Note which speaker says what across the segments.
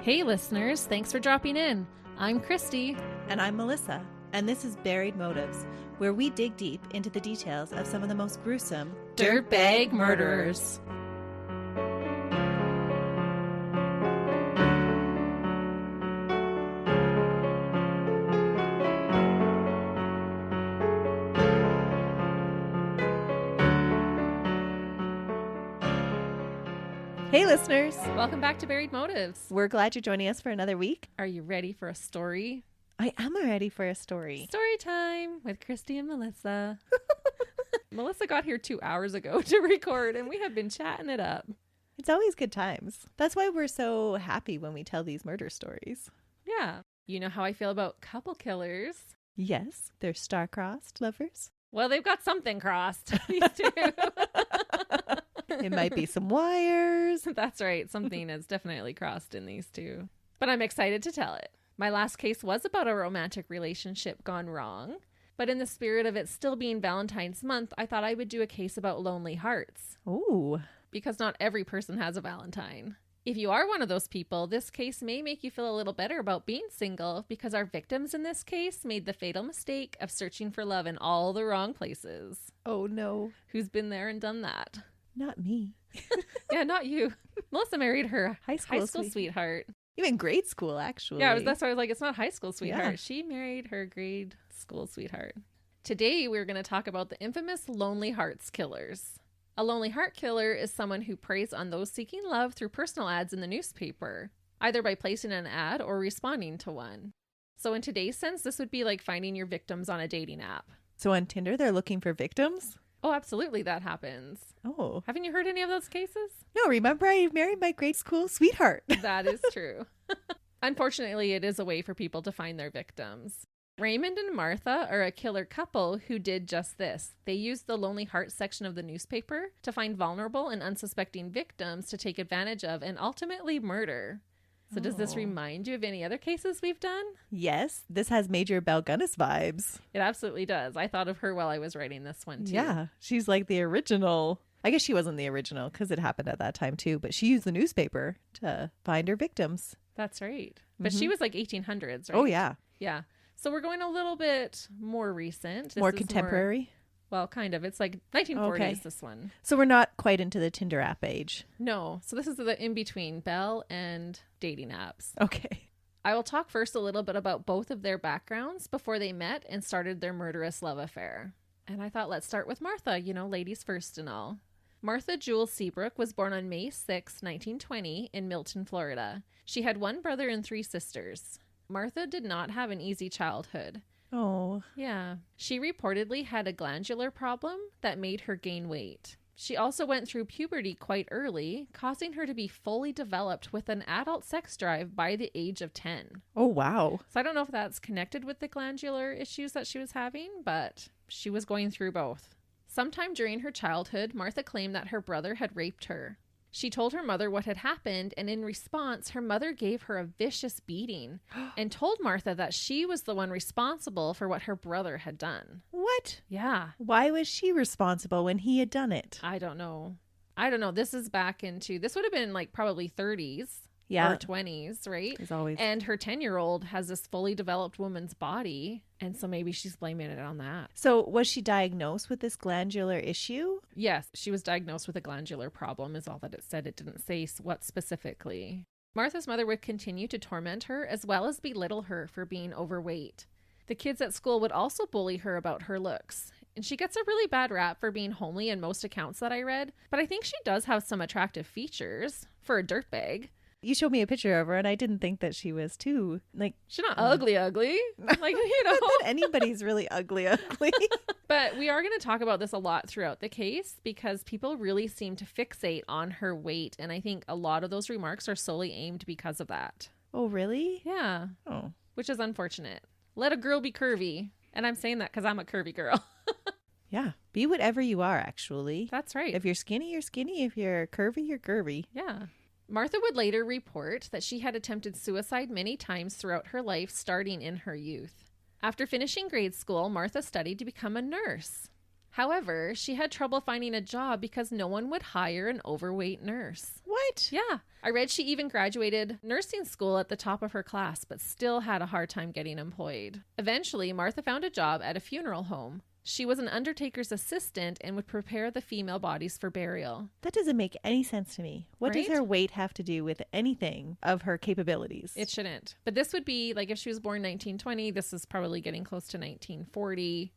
Speaker 1: Hey listeners, thanks for dropping in. I'm Christy.
Speaker 2: And I'm Melissa, and this is Buried Motives, where we dig deep into the details of some of the most gruesome
Speaker 1: Dirtbag murderers.
Speaker 2: Hey listeners!
Speaker 1: Welcome back to Buried Motives.
Speaker 2: We're glad you're joining us for another week.
Speaker 1: Are you ready for a story?
Speaker 2: I am ready for a story.
Speaker 1: Story time with Christy and Melissa. Melissa got here 2 hours ago to record, and we have been chatting it up.
Speaker 2: It's always good times. That's why we're so happy when we tell these murder stories.
Speaker 1: Yeah. You know how I feel about couple killers.
Speaker 2: Yes, they're star-crossed lovers.
Speaker 1: Well, they've got something crossed, these two.
Speaker 2: It might be some wires.
Speaker 1: That's right. Something is definitely crossed in these two. But I'm excited to tell it. My last case was about a romantic relationship gone wrong. But in the spirit of it still being Valentine's month, I thought I would do a case about lonely hearts.
Speaker 2: Ooh.
Speaker 1: Because not every person has a Valentine. If you are one of those people, this case may make you feel a little better about being single because our victims in this case made the fatal mistake of searching for love in all the wrong places.
Speaker 2: Oh no.
Speaker 1: Who's been there and done that?
Speaker 2: Not me.
Speaker 1: Yeah, not you. Melissa married her high school sweetheart.
Speaker 2: Even grade school, actually.
Speaker 1: Yeah, that's why I was like, it's not high school sweetheart.
Speaker 2: Yeah.
Speaker 1: She married her grade school sweetheart. Today, we're going to talk about the infamous Lonely Hearts killers. A lonely heart killer is someone who preys on those seeking love through personal ads in the newspaper, either by placing an ad or responding to one. So in today's sense, this would be like finding your victims on a dating app.
Speaker 2: So on Tinder, they're looking for victims?
Speaker 1: Oh, absolutely, that happens.
Speaker 2: Oh.
Speaker 1: Haven't you heard any of those cases?
Speaker 2: No, remember I married my grade school sweetheart.
Speaker 1: That is true. Unfortunately, it is a way for people to find their victims. Raymond and Martha are a killer couple who did just this. They used the Lonely Hearts section of the newspaper to find vulnerable and unsuspecting victims to take advantage of and ultimately murder. So does this remind you of any other cases we've done?
Speaker 2: Yes, this has Major Belgunnis vibes.
Speaker 1: It absolutely does. I thought of her while I was writing this one too.
Speaker 2: Yeah, she's like the original. I guess she wasn't the original because it happened at that time too, but she used the newspaper to find her victims.
Speaker 1: That's right. But she was like 1800s, right?
Speaker 2: Oh, yeah.
Speaker 1: Yeah. So we're going a little bit more recent.
Speaker 2: More contemporary?
Speaker 1: Well, kind of. It's like 1940s, this one.
Speaker 2: So we're not quite into the Tinder app age.
Speaker 1: No. So this is the in-between Belle and dating apps.
Speaker 2: Okay.
Speaker 1: I will talk first a little bit about both of their backgrounds before they met and started their murderous love affair. And I thought, let's start with Martha, ladies first and all. Martha Jewel Seabrook was born on May 6, 1920 in Milton, Florida. She had one brother and 3 sisters. Martha did not have an easy childhood.
Speaker 2: Oh.
Speaker 1: Yeah. She reportedly had a glandular problem that made her gain weight. She also went through puberty quite early, causing her to be fully developed with an adult sex drive by the age of 10.
Speaker 2: Oh, wow.
Speaker 1: So I don't know if that's connected with the glandular issues that she was having, but she was going through both. Sometime during her childhood, Martha claimed that her brother had raped her. She told her mother what had happened, and in response, her mother gave her a vicious beating and told Martha that she was the one responsible for what her brother had done.
Speaker 2: What?
Speaker 1: Yeah.
Speaker 2: Why was she responsible when he had done it?
Speaker 1: I don't know. This is this would have been like probably 30s.
Speaker 2: Yeah.
Speaker 1: Or 20s, right?
Speaker 2: As always.
Speaker 1: And her 10-year-old has this fully developed woman's body. And so maybe she's blaming it on that.
Speaker 2: So was she diagnosed with this glandular issue?
Speaker 1: Yes, she was diagnosed with a glandular problem is all that it said. It didn't say what specifically. Martha's mother would continue to torment her as well as belittle her for being overweight. The kids at school would also bully her about her looks. And she gets a really bad rap for being homely in most accounts that I read. But I think she does have some attractive features for a dirtbag.
Speaker 2: You showed me a picture of her, and I didn't think that she was too,
Speaker 1: she's not ugly. Like,
Speaker 2: Not that anybody's really ugly.
Speaker 1: But we are going to talk about this a lot throughout the case because people really seem to fixate on her weight. And I think a lot of those remarks are solely aimed because of that.
Speaker 2: Oh, really?
Speaker 1: Yeah.
Speaker 2: Oh.
Speaker 1: Which is unfortunate. Let a girl be curvy. And I'm saying that because I'm a curvy girl.
Speaker 2: Yeah. Be whatever you are, actually.
Speaker 1: That's right.
Speaker 2: If you're skinny, you're skinny. If you're curvy, you're curvy.
Speaker 1: Yeah. Martha would later report that she had attempted suicide many times throughout her life, starting in her youth. After finishing grade school, Martha studied to become a nurse. However, she had trouble finding a job because no one would hire an overweight nurse.
Speaker 2: What?
Speaker 1: Yeah. I read she even graduated nursing school at the top of her class, but still had a hard time getting employed. Eventually, Martha found a job at a funeral home. She was an undertaker's assistant and would prepare the female bodies for burial.
Speaker 2: That doesn't make any sense to me. What does
Speaker 1: Right?
Speaker 2: her weight have to do with anything of her capabilities?
Speaker 1: It shouldn't. But this would be, like, if she was born 1920, this is probably getting close to 1940.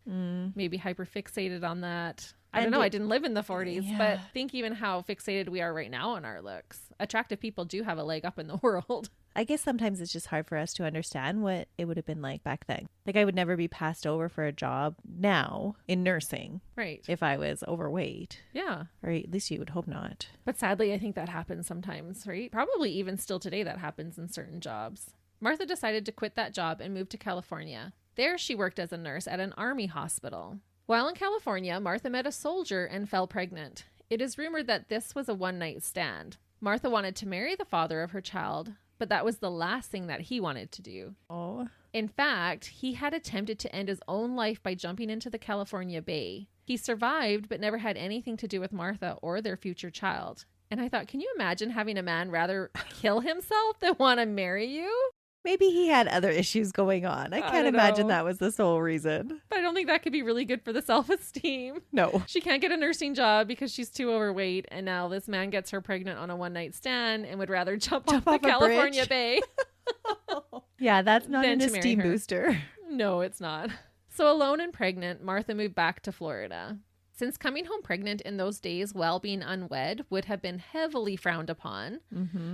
Speaker 1: Maybe hyperfixated on that. I don't know. I didn't live in the 40s, but think even how fixated we are right now on our looks. Attractive people do have a leg up in the world.
Speaker 2: I guess sometimes it's just hard for us to understand what it would have been like back then. Like, I would never be passed over for a job now in nursing
Speaker 1: Right.
Speaker 2: if I was overweight.
Speaker 1: Yeah.
Speaker 2: Or at least you would hope not.
Speaker 1: But sadly, I think that happens sometimes, right? Probably even still today that happens in certain jobs. Martha decided to quit that job and move to California. There she worked as a nurse at an army hospital. While in California, Martha met a soldier and fell pregnant. It is rumored that this was a one-night stand. Martha wanted to marry the father of her child, but that was the last thing that he wanted to do.
Speaker 2: Oh.
Speaker 1: In fact, he had attempted to end his own life by jumping into the California Bay. He survived, but never had anything to do with Martha or their future child. And I thought, can you imagine having a man rather kill himself than want to marry you?
Speaker 2: Maybe he had other issues going on. I can't
Speaker 1: don't
Speaker 2: imagine
Speaker 1: know.
Speaker 2: that was the sole reason.
Speaker 1: But I don't think that could be really good for the self-esteem.
Speaker 2: No.
Speaker 1: She can't get a nursing job because she's too overweight, and now this man gets her pregnant on a one-night stand and would rather jump off the
Speaker 2: off a
Speaker 1: California
Speaker 2: bridge.
Speaker 1: Bay.
Speaker 2: Yeah, that's not
Speaker 1: Then
Speaker 2: an
Speaker 1: to marry
Speaker 2: esteem
Speaker 1: her.
Speaker 2: booster.
Speaker 1: No, it's not. So alone and pregnant, Martha moved back to Florida. Since coming home pregnant in those days while being unwed would have been heavily frowned upon,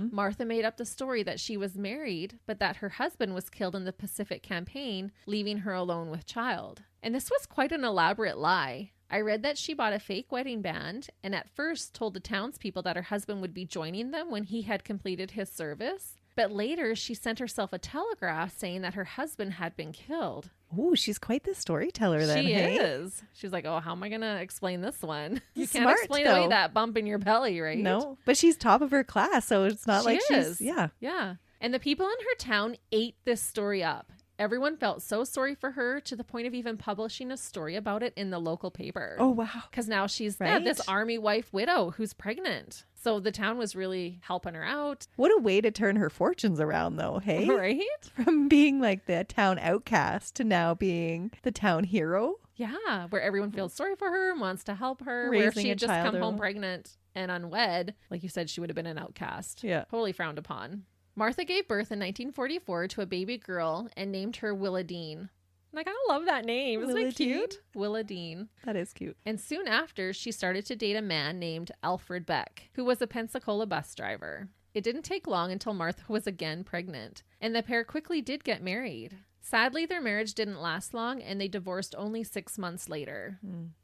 Speaker 1: Martha made up the story that she was married, but that her husband was killed in the Pacific Campaign, leaving her alone with child. And this was quite an elaborate lie. I read that she bought a fake wedding band and at first told the townspeople that her husband would be joining them when he had completed his service. But later, she sent herself a telegraph saying that her husband had been killed.
Speaker 2: Ooh, she's quite the storyteller then,
Speaker 1: She
Speaker 2: hey?
Speaker 1: is. She was like, oh, how am I going to explain this one? You can't
Speaker 2: Smart,
Speaker 1: explain away
Speaker 2: though.
Speaker 1: that bump in your belly, right?
Speaker 2: No, but she's top of her class, so it's not
Speaker 1: She
Speaker 2: like
Speaker 1: is.
Speaker 2: she's, yeah.
Speaker 1: Yeah. And the people in her town ate this story up. Everyone felt so sorry for her to the point of even publishing a story about it in the local paper.
Speaker 2: Oh, wow.
Speaker 1: Because now she's
Speaker 2: Right?
Speaker 1: this army wife widow who's pregnant. So the town was really helping her out.
Speaker 2: What a way to turn her fortunes around, though, hey?
Speaker 1: Right?
Speaker 2: From being like the town outcast to now being the town hero.
Speaker 1: Yeah, where everyone feels sorry for her and wants to help her. Where if
Speaker 2: Raising
Speaker 1: she
Speaker 2: a
Speaker 1: had just
Speaker 2: child
Speaker 1: come home
Speaker 2: alone.
Speaker 1: pregnant and unwed, like you said, she would have been an outcast.
Speaker 2: Yeah.
Speaker 1: Totally frowned upon. Martha gave birth in 1944 to a baby girl and named her Willa Dean. And I kind of love that name. Isn't
Speaker 2: Willa
Speaker 1: it cute? Willa Dean.
Speaker 2: That is cute.
Speaker 1: And soon after, she started to date a man named Alfred Beck, who was a Pensacola bus driver. It didn't take long until Martha was again pregnant, and the pair quickly did get married. Sadly, their marriage didn't last long, and they divorced only 6 months later.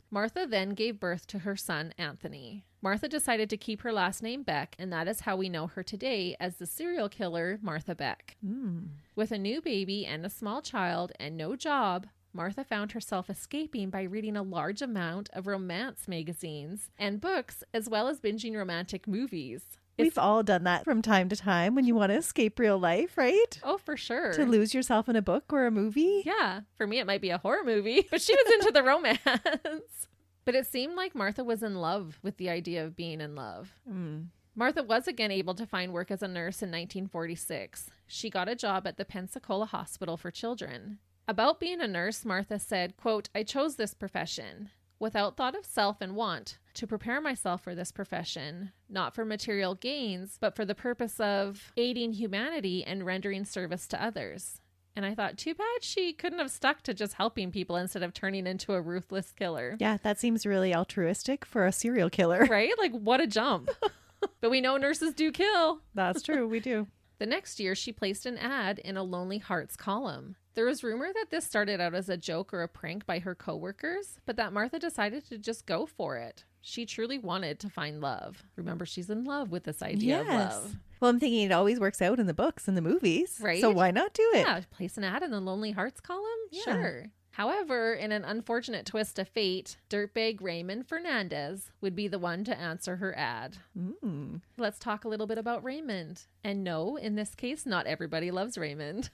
Speaker 1: Martha then gave birth to her son, Anthony. Martha decided to keep her last name Beck, and that is how we know her today as the serial killer Martha Beck. With a new baby and a small child and no job, Martha found herself escaping by reading a large amount of romance magazines and books, as well as binging romantic movies.
Speaker 2: We've all done that from time to time when you want to escape real life, right?
Speaker 1: Oh, for sure.
Speaker 2: To lose yourself in a book or a movie.
Speaker 1: Yeah, for me it might be a horror movie, but she was into the romance. But it seemed like Martha was in love with the idea of being in love. Martha was again able to find work as a nurse in 1946. She got a job at the Pensacola Hospital for Children. About being a nurse, Martha said, quote, "I chose this profession without thought of self and want to prepare myself for this profession, not for material gains, but for the purpose of aiding humanity and rendering service to others." And I thought, too bad she couldn't have stuck to just helping people instead of turning into a ruthless killer.
Speaker 2: Yeah, that seems really altruistic for a serial killer.
Speaker 1: Right? Like, what a jump. But we know nurses do kill.
Speaker 2: That's true. We do.
Speaker 1: The next year, she placed an ad in a Lonely Hearts column. There was rumor that this started out as a joke or a prank by her coworkers, but that Martha decided to just go for it. She truly wanted to find love. Remember, she's in love with this idea of love.
Speaker 2: Well, I'm thinking it always works out in the books and the movies.
Speaker 1: Right?
Speaker 2: So why not do it?
Speaker 1: Yeah, place an ad in the Lonely Hearts column?
Speaker 2: Yeah.
Speaker 1: Sure. However, in an unfortunate twist of fate, dirtbag Raymond Fernandez would be the one to answer her ad. Let's talk a little bit about Raymond. And no, in this case, not everybody loves Raymond.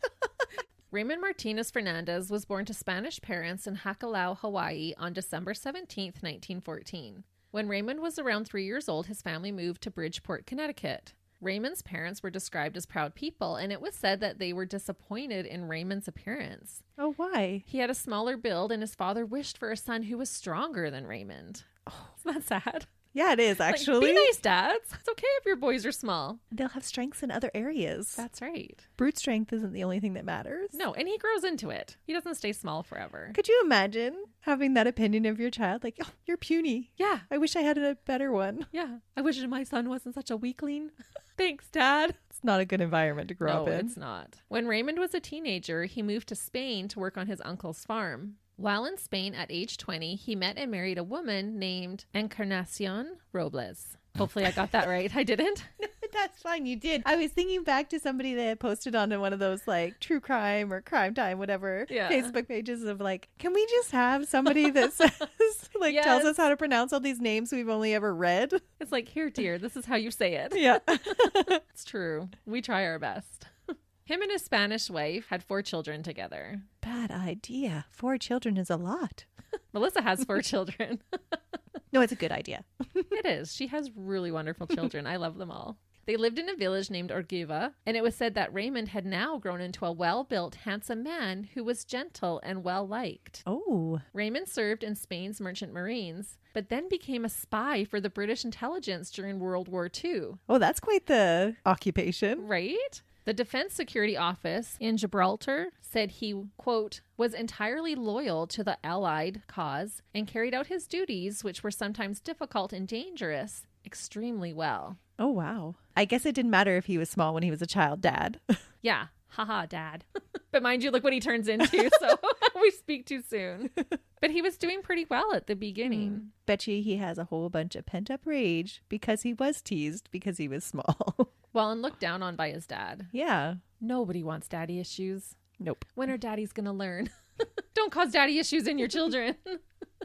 Speaker 1: Raymond Martinez Fernandez was born to Spanish parents in Hakalau, Hawaii on December 17th, 1914. When Raymond was around 3 years old, his family moved to Bridgeport, Connecticut. Raymond's parents were described as proud people, and it was said that they were disappointed in Raymond's appearance.
Speaker 2: Oh, why?
Speaker 1: He had a smaller build, and his father wished for a son who was stronger than Raymond. Oh, isn't that sad?
Speaker 2: Yeah, it is, actually.
Speaker 1: Like, be nice, dads. It's okay if your boys are small.
Speaker 2: They'll have strengths in other areas.
Speaker 1: That's right.
Speaker 2: Brute strength isn't the only thing that matters.
Speaker 1: No, and he grows into it. He doesn't stay small forever.
Speaker 2: Could you imagine having that opinion of your child? Like, oh, you're puny.
Speaker 1: Yeah.
Speaker 2: I wish I had a better one.
Speaker 1: Yeah. I wish my son wasn't such a weakling. Thanks, Dad.
Speaker 2: It's not a good environment to grow up in.
Speaker 1: No, it's not. When Raymond was a teenager, he moved to Spain to work on his uncle's farm. While in Spain at age 20, he met and married a woman named Encarnacion Robles. Hopefully I got that right. I didn't.
Speaker 2: That's fine. You did. I was thinking back to somebody that posted on one of those like true crime or crime time, whatever, Facebook pages of like, can we just have somebody that says, like, tells us how to pronounce all these names we've only ever read?
Speaker 1: It's like, here, dear, this is how you say it.
Speaker 2: Yeah.
Speaker 1: It's true. We try our best. Him and his Spanish wife had 4 children together.
Speaker 2: Bad idea. 4 children is a lot.
Speaker 1: Melissa has 4 children.
Speaker 2: No, it's a good idea.
Speaker 1: It is. She has really wonderful children. I love them all. They lived in a village named Orgiva, and it was said that Raymond had now grown into a well-built, handsome man who was gentle and well-liked.
Speaker 2: Oh.
Speaker 1: Raymond served in Spain's merchant marines, but then became a spy for the British intelligence during World War II.
Speaker 2: Oh, that's quite the occupation.
Speaker 1: Right? The Defense Security Office in Gibraltar said he, quote, was entirely loyal to the Allied cause and carried out his duties, which were sometimes difficult and dangerous, extremely well.
Speaker 2: Oh, wow. I guess it didn't matter if he was small when he was a child, Dad.
Speaker 1: Yeah. Haha, Dad. But mind you, look what he turns into, so we speak too soon. But he was doing pretty well at the beginning.
Speaker 2: Bet you he has a whole bunch of pent-up rage because he was teased because he was small.
Speaker 1: Well, and looked down on by his dad.
Speaker 2: Yeah.
Speaker 1: Nobody wants daddy issues.
Speaker 2: Nope.
Speaker 1: When are daddies going to learn? Don't cause daddy issues in your children.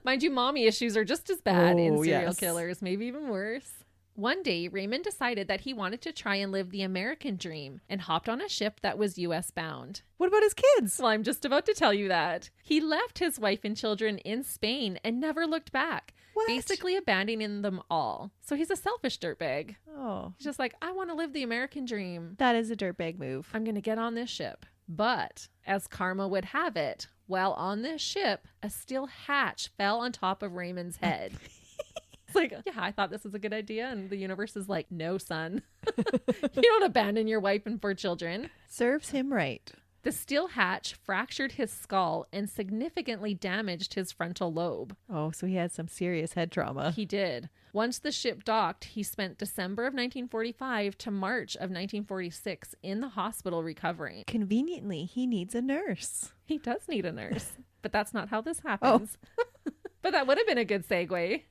Speaker 1: Mind you, mommy issues are just as bad in serial killers, maybe even worse. One day, Raymond decided that he wanted to try and live the American dream and hopped on a ship that was U.S. bound.
Speaker 2: What about his kids?
Speaker 1: Well, I'm just about to tell you that. He left his wife and children in Spain and never looked back. What? Basically abandoning them all. So he's a selfish dirtbag.
Speaker 2: Oh.
Speaker 1: He's just like, I want to live the American dream.
Speaker 2: That is a dirtbag move.
Speaker 1: I'm going to get on this ship. But as karma would have it, while on this ship, a steel hatch fell on top of Raymond's head. It's like, yeah, I thought this was a good idea. And the universe is like, no, son. You don't abandon your wife and 4 children.
Speaker 2: Serves him right.
Speaker 1: The steel hatch fractured his skull and significantly damaged his frontal lobe.
Speaker 2: Oh, so he had some serious head trauma.
Speaker 1: He did. Once the ship docked, he spent December of 1945 to March of 1946 in the hospital recovering.
Speaker 2: Conveniently, he needs a nurse.
Speaker 1: He does need a nurse, but that's not how this happens. Oh. But that would have been a good segue.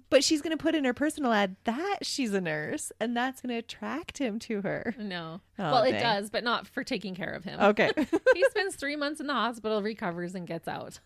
Speaker 2: But she's going to put in her personal ad that she's a nurse, and that's going to attract him to her.
Speaker 1: No.
Speaker 2: Oh,
Speaker 1: well,
Speaker 2: dang.
Speaker 1: it does, but not for taking care of him.
Speaker 2: Okay.
Speaker 1: He spends 3 months in the hospital, recovers, and gets out.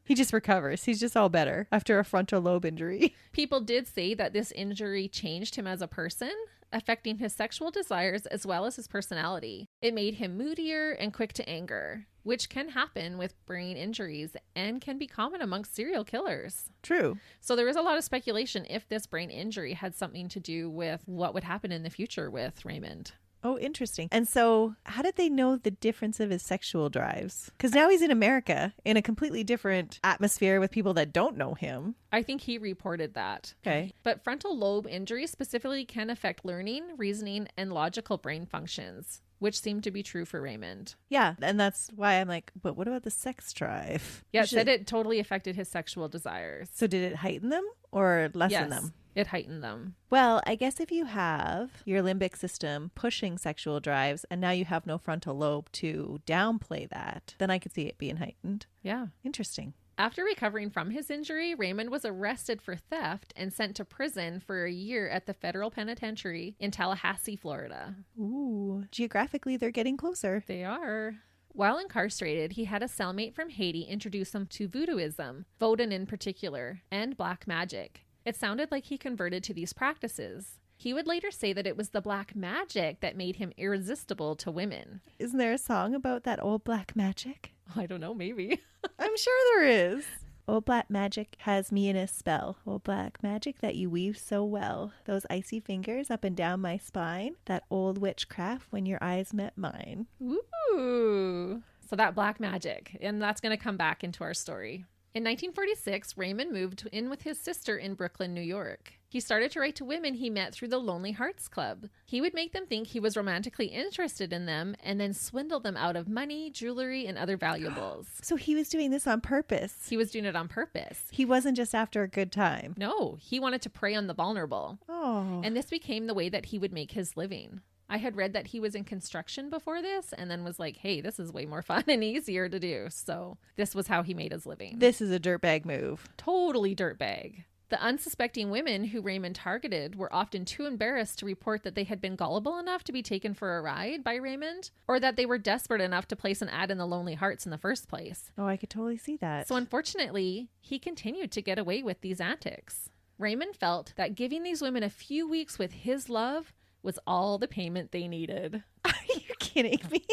Speaker 2: He just recovers. He's just all better after a frontal lobe injury.
Speaker 1: People did say that this injury changed him as a person, affecting his sexual desires as well as his personality. It made him moodier and quick to anger, which can happen with brain injuries and can be common amongst serial killers.
Speaker 2: True.
Speaker 1: So there was a lot of speculation if this brain injury had something to do with what would happen in the future with Raymond.
Speaker 2: Oh, interesting. And so how did they know the difference of his sexual drives? Because now he's in America in a completely different atmosphere with people that don't know him.
Speaker 1: I think he reported that.
Speaker 2: Okay.
Speaker 1: But frontal lobe injury specifically can affect learning, reasoning, and logical brain functions, which seemed to be true for Raymond.
Speaker 2: Yeah. And that's why I'm like, but what about the sex drive?
Speaker 1: Yeah, it said it totally affected his sexual desires.
Speaker 2: So did it heighten them or lessen them?
Speaker 1: It heightened them.
Speaker 2: Well, I guess if you have your limbic system pushing sexual drives and now you have no frontal lobe to downplay that, then I could see it being heightened.
Speaker 1: Yeah.
Speaker 2: Interesting.
Speaker 1: After recovering from his injury, Raymond was arrested for theft and sent to prison for a year at the federal penitentiary in Tallahassee, Florida.
Speaker 2: Ooh, geographically, they're getting closer.
Speaker 1: They are. While incarcerated, he had a cellmate from Haiti introduce him to voodooism, Vodun in particular, and black magic. It sounded like he converted to these practices. He would later say that it was the black magic that made him irresistible to women.
Speaker 2: Isn't there a song about that old black magic?
Speaker 1: I don't know, maybe.
Speaker 2: I'm sure there is. Old black magic has me in a spell. Old black magic that you weave so well. Those icy fingers up and down my spine. That old witchcraft when your eyes met mine.
Speaker 1: Ooh. So that black magic. And that's going to come back into our story. In 1946, Raymond moved in with his sister in Brooklyn, New York. He started to write to women he met through the Lonely Hearts Club. He would make them think he was romantically interested in them and then swindle them out of money, jewelry, and other valuables.
Speaker 2: So he was doing this on purpose.
Speaker 1: He was doing it on purpose.
Speaker 2: He wasn't just after a good time.
Speaker 1: No, he wanted to prey on the vulnerable.
Speaker 2: Oh.
Speaker 1: And this became the way that he would make his living. I had read that he was in construction before this and then was like, hey, this is way more fun and easier to do. So this was how he made his living.
Speaker 2: This is a dirtbag move.
Speaker 1: Totally dirtbag. The unsuspecting women who Raymond targeted were often too embarrassed to report that they had been gullible enough to be taken for a ride by Raymond, or that they were desperate enough to place an ad in the Lonely Hearts in the first place.
Speaker 2: Oh, I could totally see that.
Speaker 1: So unfortunately, he continued to get away with these antics. Raymond felt that giving these women a few weeks with his love was all the payment they needed.
Speaker 2: Are you kidding me?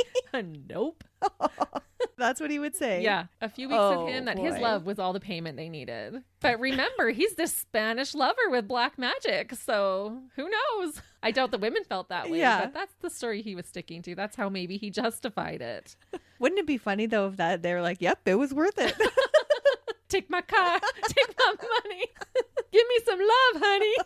Speaker 1: Nope.
Speaker 2: That's what he would say.
Speaker 1: Yeah, a few weeks with him, that his love was all the payment they needed. But remember, he's this Spanish lover with black magic, so who knows? I doubt the women felt that way, but that's the story he was sticking to. That's how maybe he justified it.
Speaker 2: Wouldn't it be funny, though, if that they were like, yep, it was worth it.
Speaker 1: Take my car, take my money, give me some love, honey.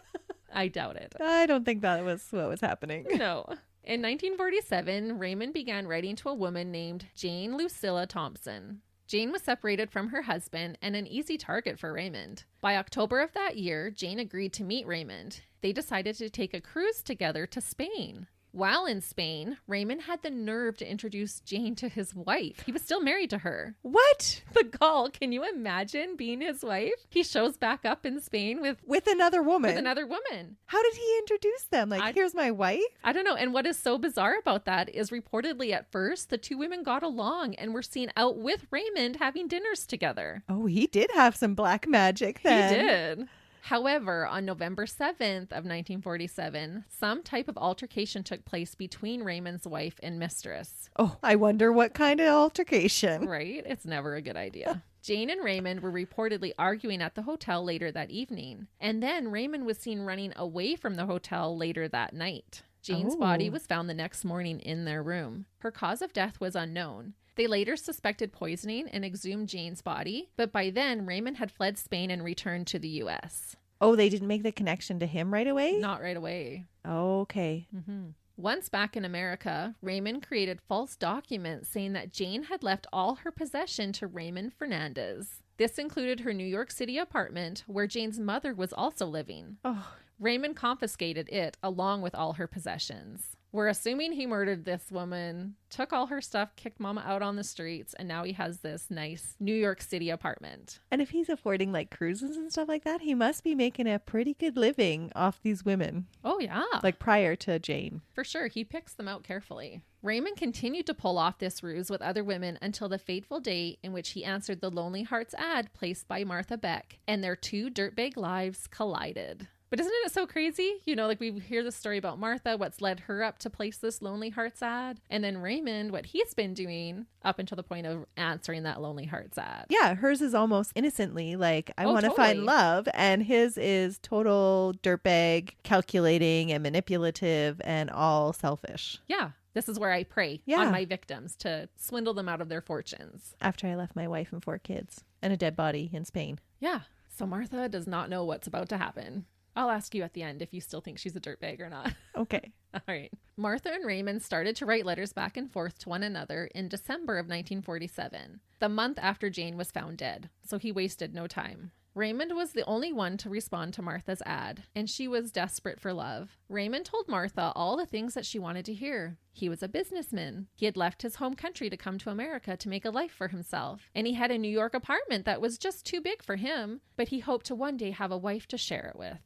Speaker 1: I doubt it.
Speaker 2: I don't think that was what was happening.
Speaker 1: No. In 1947, Raymond began writing to a woman named Jane Lucilla Thompson. Jane was separated from her husband and an easy target for Raymond. By October of that year, Jane agreed to meet Raymond. They decided to take a cruise together to Spain. While in Spain, Raymond had the nerve to introduce Jane to his wife. He was still married to her.
Speaker 2: What?
Speaker 1: The gall. Can you imagine being his wife? He shows back up in Spain with
Speaker 2: another woman.
Speaker 1: With another woman.
Speaker 2: How did he introduce them? Like, here's my wife?
Speaker 1: I don't know. And what is so bizarre about that is reportedly at first, the two women got along and were seen out with Raymond having dinners together.
Speaker 2: Oh, he did have some black magic then.
Speaker 1: He did. However, on November 7th of 1947, some type of altercation took place between Raymond's wife and mistress.
Speaker 2: Oh, I wonder what kind of altercation.
Speaker 1: Right? It's never a good idea. Jane and Raymond were reportedly arguing at the hotel later that evening. And then Raymond was seen running away from the hotel later that night. Jane's body was found the next morning in their room. Her cause of death was unknown. They later suspected poisoning and exhumed Jane's body, but by then Raymond had fled Spain and returned to the U.S.
Speaker 2: Oh, they didn't make the connection to him right away?
Speaker 1: Not right away.
Speaker 2: Okay.
Speaker 1: Mm-hmm. Once back in America, Raymond created false documents saying that Jane had left all her possession to Raymond Fernandez. This included her New York City apartment, where Jane's mother was also living.
Speaker 2: Oh.
Speaker 1: Raymond confiscated it along with all her possessions. We're assuming he murdered this woman, took all her stuff, kicked Mama out on the streets, and now he has this nice New York City apartment.
Speaker 2: And if he's affording like cruises and stuff like that, he must be making a pretty good living off these women.
Speaker 1: Oh, yeah.
Speaker 2: Like prior to Jane.
Speaker 1: For sure. He picks them out carefully. Raymond continued to pull off this ruse with other women until the fateful day in which he answered the Lonely Hearts ad placed by Martha Beck, and their two dirtbag lives collided. But isn't it so crazy? You know, like we hear the story about Martha, what's led her up to place this Lonely Hearts ad. And then Raymond, what he's been doing up until the point of answering that Lonely Hearts ad.
Speaker 2: Yeah, hers is almost innocently like, I want to find love. And his is total dirtbag, calculating and manipulative and all selfish.
Speaker 1: Yeah. This is where I prey on my victims to swindle them out of their fortunes.
Speaker 2: After I left my wife and 4 kids and a dead body in Spain.
Speaker 1: Yeah. So Martha does not know what's about to happen. I'll ask you at the end if you still think she's a dirtbag or not.
Speaker 2: Okay.
Speaker 1: All right. Martha and Raymond started to write letters back and forth to one another in December of 1947, the month after Jane was found dead. So he wasted no time. Raymond was the only one to respond to Martha's ad, and she was desperate for love. Raymond told Martha all the things that she wanted to hear. He was a businessman. He had left his home country to come to America to make a life for himself. And he had a New York apartment that was just too big for him, but he hoped to one day have a wife to share it with.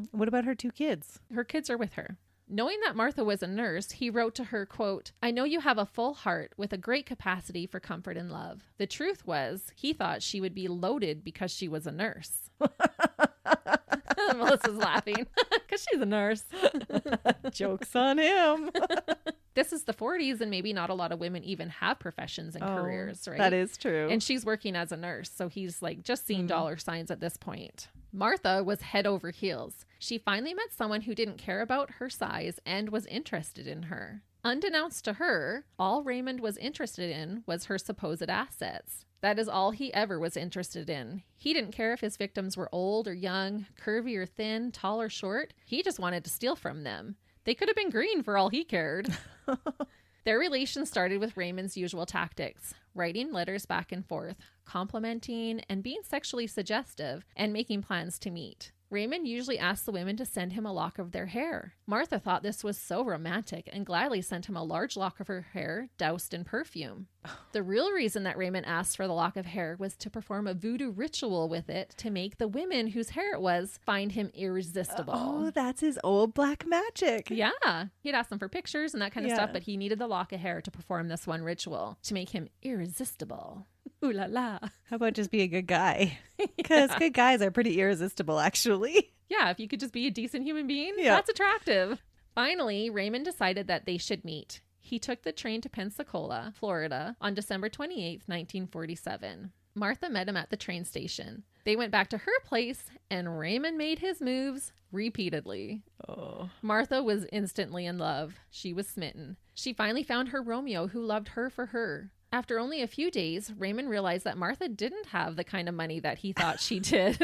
Speaker 2: What about her 2 kids?
Speaker 1: Her kids are with her. Knowing that Martha was a nurse, he wrote to her, quote, "I know you have a full heart with a great capacity for comfort and love." The truth was, he thought she would be loaded because she was a nurse. Melissa's laughing Because she's a nurse.
Speaker 2: Joke's on him.
Speaker 1: This is the 40s, and maybe not a lot of women even have professions and careers, right?
Speaker 2: That is true.
Speaker 1: And she's working as a nurse, so he's like just seeing dollar signs at this point. Martha was head over heels. She finally met someone who didn't care about her size and was interested in her. Unbeknownst to her, all Raymond was interested in was her supposed assets. That is all he ever was interested in. He didn't care if his victims were old or young, curvy or thin, tall or short. He just wanted to steal from them. They could have been green for all he cared. Their relation started with Raymond's usual tactics, writing letters back and forth, complimenting and being sexually suggestive, and making plans to meet. Raymond usually asked the women to send him a lock of their hair. Martha thought this was so romantic and gladly sent him a large lock of her hair doused in perfume. The real reason that Raymond asked for the lock of hair was to perform a voodoo ritual with it to make the women whose hair it was find him irresistible.
Speaker 2: Oh, that's his old black magic.
Speaker 1: Yeah. He'd ask them for pictures and that kind of stuff, but he needed the lock of hair to perform this one ritual to make him irresistible. Ooh la la.
Speaker 2: How about just be a good guy? Because good guys are pretty irresistible, actually.
Speaker 1: Yeah, if you could just be a decent human being, that's attractive. Finally, Raymond decided that they should meet. He took the train to Pensacola, Florida, on December 28th, 1947. Martha met him at the train station. They went back to her place, and Raymond made his moves repeatedly.
Speaker 2: Oh.
Speaker 1: Martha was instantly in love. She was smitten. She finally found her Romeo, who loved her for her. After only a few days, Raymond realized that Martha didn't have the kind of money that he thought she did.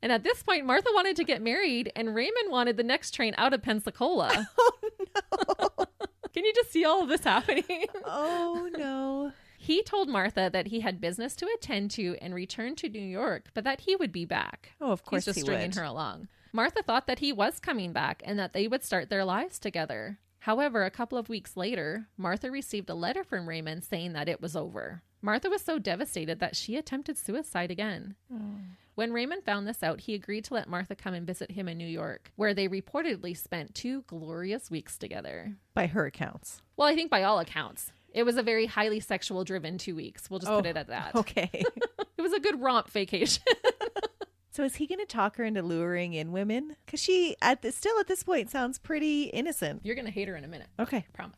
Speaker 1: And at this point, Martha wanted to get married, and Raymond wanted the next train out of Pensacola.
Speaker 2: Oh, no.
Speaker 1: Can you just see all of this happening?
Speaker 2: Oh, no.
Speaker 1: He told Martha that he had business to attend to and return to New York, but that he would be back.
Speaker 2: Oh, of course
Speaker 1: He's just stringing her along. Martha thought that he was coming back and that they would start their lives together. However, a couple of weeks later, Martha received a letter from Raymond saying that it was over. Martha was so devastated that she attempted suicide again. Oh. When Raymond found this out, he agreed to let Martha come and visit him in New York, where they reportedly spent 2 glorious weeks together.
Speaker 2: By her accounts.
Speaker 1: Well, I think by all accounts. It was a very highly sexual-driven 2 weeks. We'll just put it at that.
Speaker 2: Okay.
Speaker 1: It was a good romp vacation.
Speaker 2: So is he going to talk her into luring in women? Because she, still at this point, sounds pretty innocent.
Speaker 1: You're going to hate her in a minute.
Speaker 2: Okay.
Speaker 1: I promise.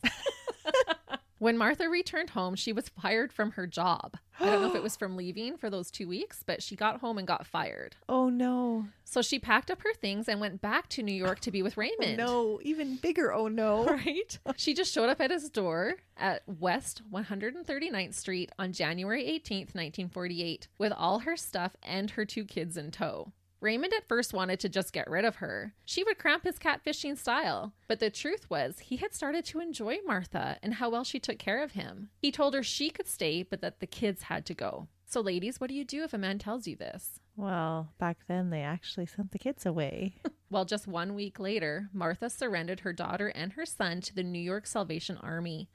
Speaker 1: When Martha returned home, she was fired from her job. I don't know if it was from leaving for those 2 weeks, but she got home and got fired.
Speaker 2: Oh, no.
Speaker 1: So she packed up her things and went back to New York to be with Raymond.
Speaker 2: Oh, no. Even bigger oh, no.
Speaker 1: Right? She just showed up at his door at West 139th Street on January 18th, 1948, with all her stuff and her 2 kids in tow. Raymond at first wanted to just get rid of her. She would cramp his catfishing style. But the truth was, he had started to enjoy Martha and how well she took care of him. He told her she could stay, but that the kids had to go. So ladies, what do you do if a man tells you this?
Speaker 2: Well, back then they actually sent the kids away.
Speaker 1: Well, just 1 week later, Martha surrendered her daughter and her son to the New York Salvation Army,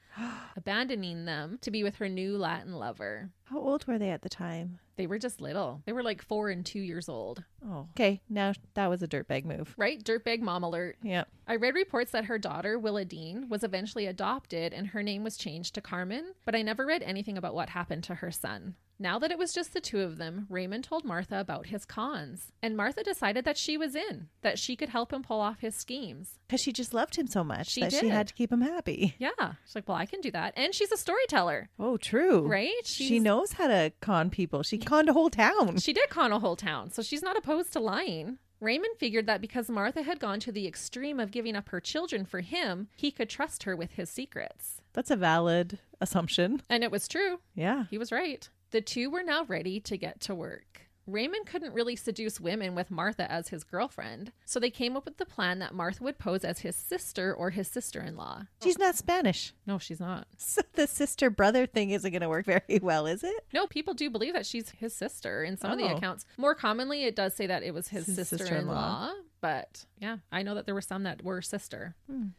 Speaker 1: abandoning them to be with her new Latin lover.
Speaker 2: How old were they at the time?
Speaker 1: They were just little. They were like 4 and 2 years old.
Speaker 2: Oh, okay. Now that was a dirtbag move.
Speaker 1: Right? Dirtbag mom alert.
Speaker 2: Yep.
Speaker 1: I read reports that her daughter, Willa Dean, was eventually adopted and her name was changed to Carmen, but I never read anything about what happened to her son. Now that it was just the 2 of them, Raymond told Martha about his cons. And Martha decided that she was in, that she could help him pull off his schemes.
Speaker 2: Because she just loved him so much
Speaker 1: she
Speaker 2: had to keep him happy.
Speaker 1: Yeah. She's like, well, I can do that. And she's a storyteller.
Speaker 2: Oh, true.
Speaker 1: Right?
Speaker 2: She knows how to con people. She conned a whole town.
Speaker 1: She did con a whole town, so she's not opposed to lying. Raymond figured that because Martha had gone to the extreme of giving up her children for him, he could trust her with his secrets.
Speaker 2: That's a valid assumption.
Speaker 1: And it was true.
Speaker 2: Yeah.
Speaker 1: He was right. The 2 were now ready to get to work. Raymond couldn't really seduce women with Martha as his girlfriend, so they came up with the plan that Martha would pose as his sister or his sister-in-law.
Speaker 2: She's not Spanish.
Speaker 1: No, she's not.
Speaker 2: So the sister-brother thing isn't going to work very well, is it?
Speaker 1: No, people do believe that she's his sister in some of the accounts. More commonly, it does say that it was his sister-in-law. But yeah, I know that there were some that were sister.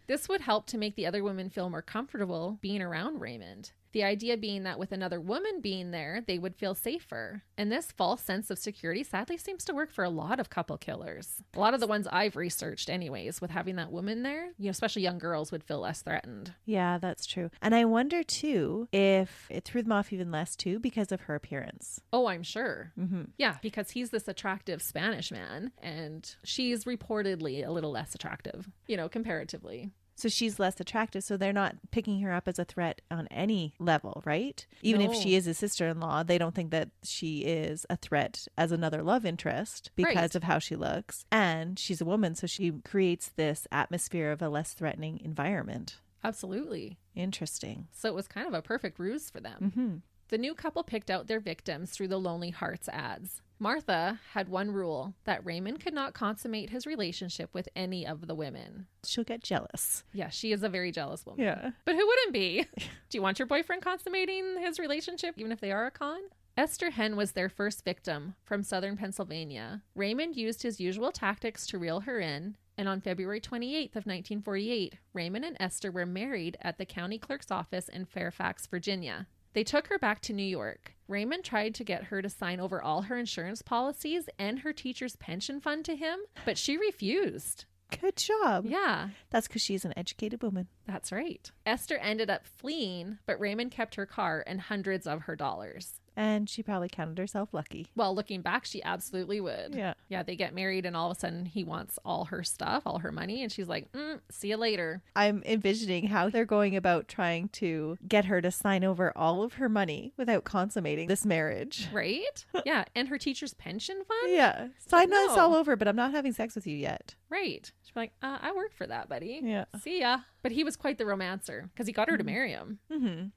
Speaker 1: This would help to make the other women feel more comfortable being around Raymond. The idea being that with another woman being there, they would feel safer. And this false sense of security sadly seems to work for a lot of couple killers. A lot of the ones I've researched anyways, with having that woman there, especially young girls would feel less threatened.
Speaker 2: Yeah, that's true. And I wonder too if it threw them off even less too because of her appearance.
Speaker 1: Oh, I'm sure. Yeah, because he's this attractive Spanish man and she's reportedly a little less attractive, comparatively.
Speaker 2: So she's less attractive. So they're not picking her up as a threat on any level, right? Even if she is a sister-in-law, they don't think that she is a threat as another love interest because of how she looks. And she's a woman, so she creates this atmosphere of a less threatening environment.
Speaker 1: Absolutely.
Speaker 2: Interesting.
Speaker 1: So it was kind of a perfect ruse for them. The new couple picked out their victims through the Lonely Hearts ads. Martha had one rule, that Raymond could not consummate his relationship with any of the women.
Speaker 2: She'll get jealous.
Speaker 1: Yeah, she is a very jealous woman.
Speaker 2: Yeah.
Speaker 1: But who wouldn't be? Do you want your boyfriend consummating his relationship, even if they are a con? Esther Henn was their first victim from southern Pennsylvania. Raymond used his usual tactics to reel her in, and on February 28th of 1948, Raymond and Esther were married at the county clerk's office in Fairfax, Virginia. They took her back to New York. Raymond tried to get her to sign over all her insurance policies and her teacher's pension fund to him, but she refused.
Speaker 2: Good job.
Speaker 1: Yeah.
Speaker 2: That's because she's an educated woman.
Speaker 1: That's right. Esther ended up fleeing, but Raymond kept her car and hundreds of her dollars.
Speaker 2: And she probably counted herself lucky.
Speaker 1: Well, looking back, she absolutely would.
Speaker 2: Yeah.
Speaker 1: Yeah, they get married and all of a sudden he wants all her stuff, all her money. And she's like, see you later.
Speaker 2: I'm envisioning how they're going about trying to get her to sign over all of her money without consummating this marriage.
Speaker 1: Right? Yeah. And her teacher's pension fund?
Speaker 2: Yeah. Sign this all over, but I'm not having sex with you yet.
Speaker 1: Right. She'd be like, I worked for that, buddy.
Speaker 2: Yeah.
Speaker 1: See ya. But he was quite the romancer because he got her to marry him.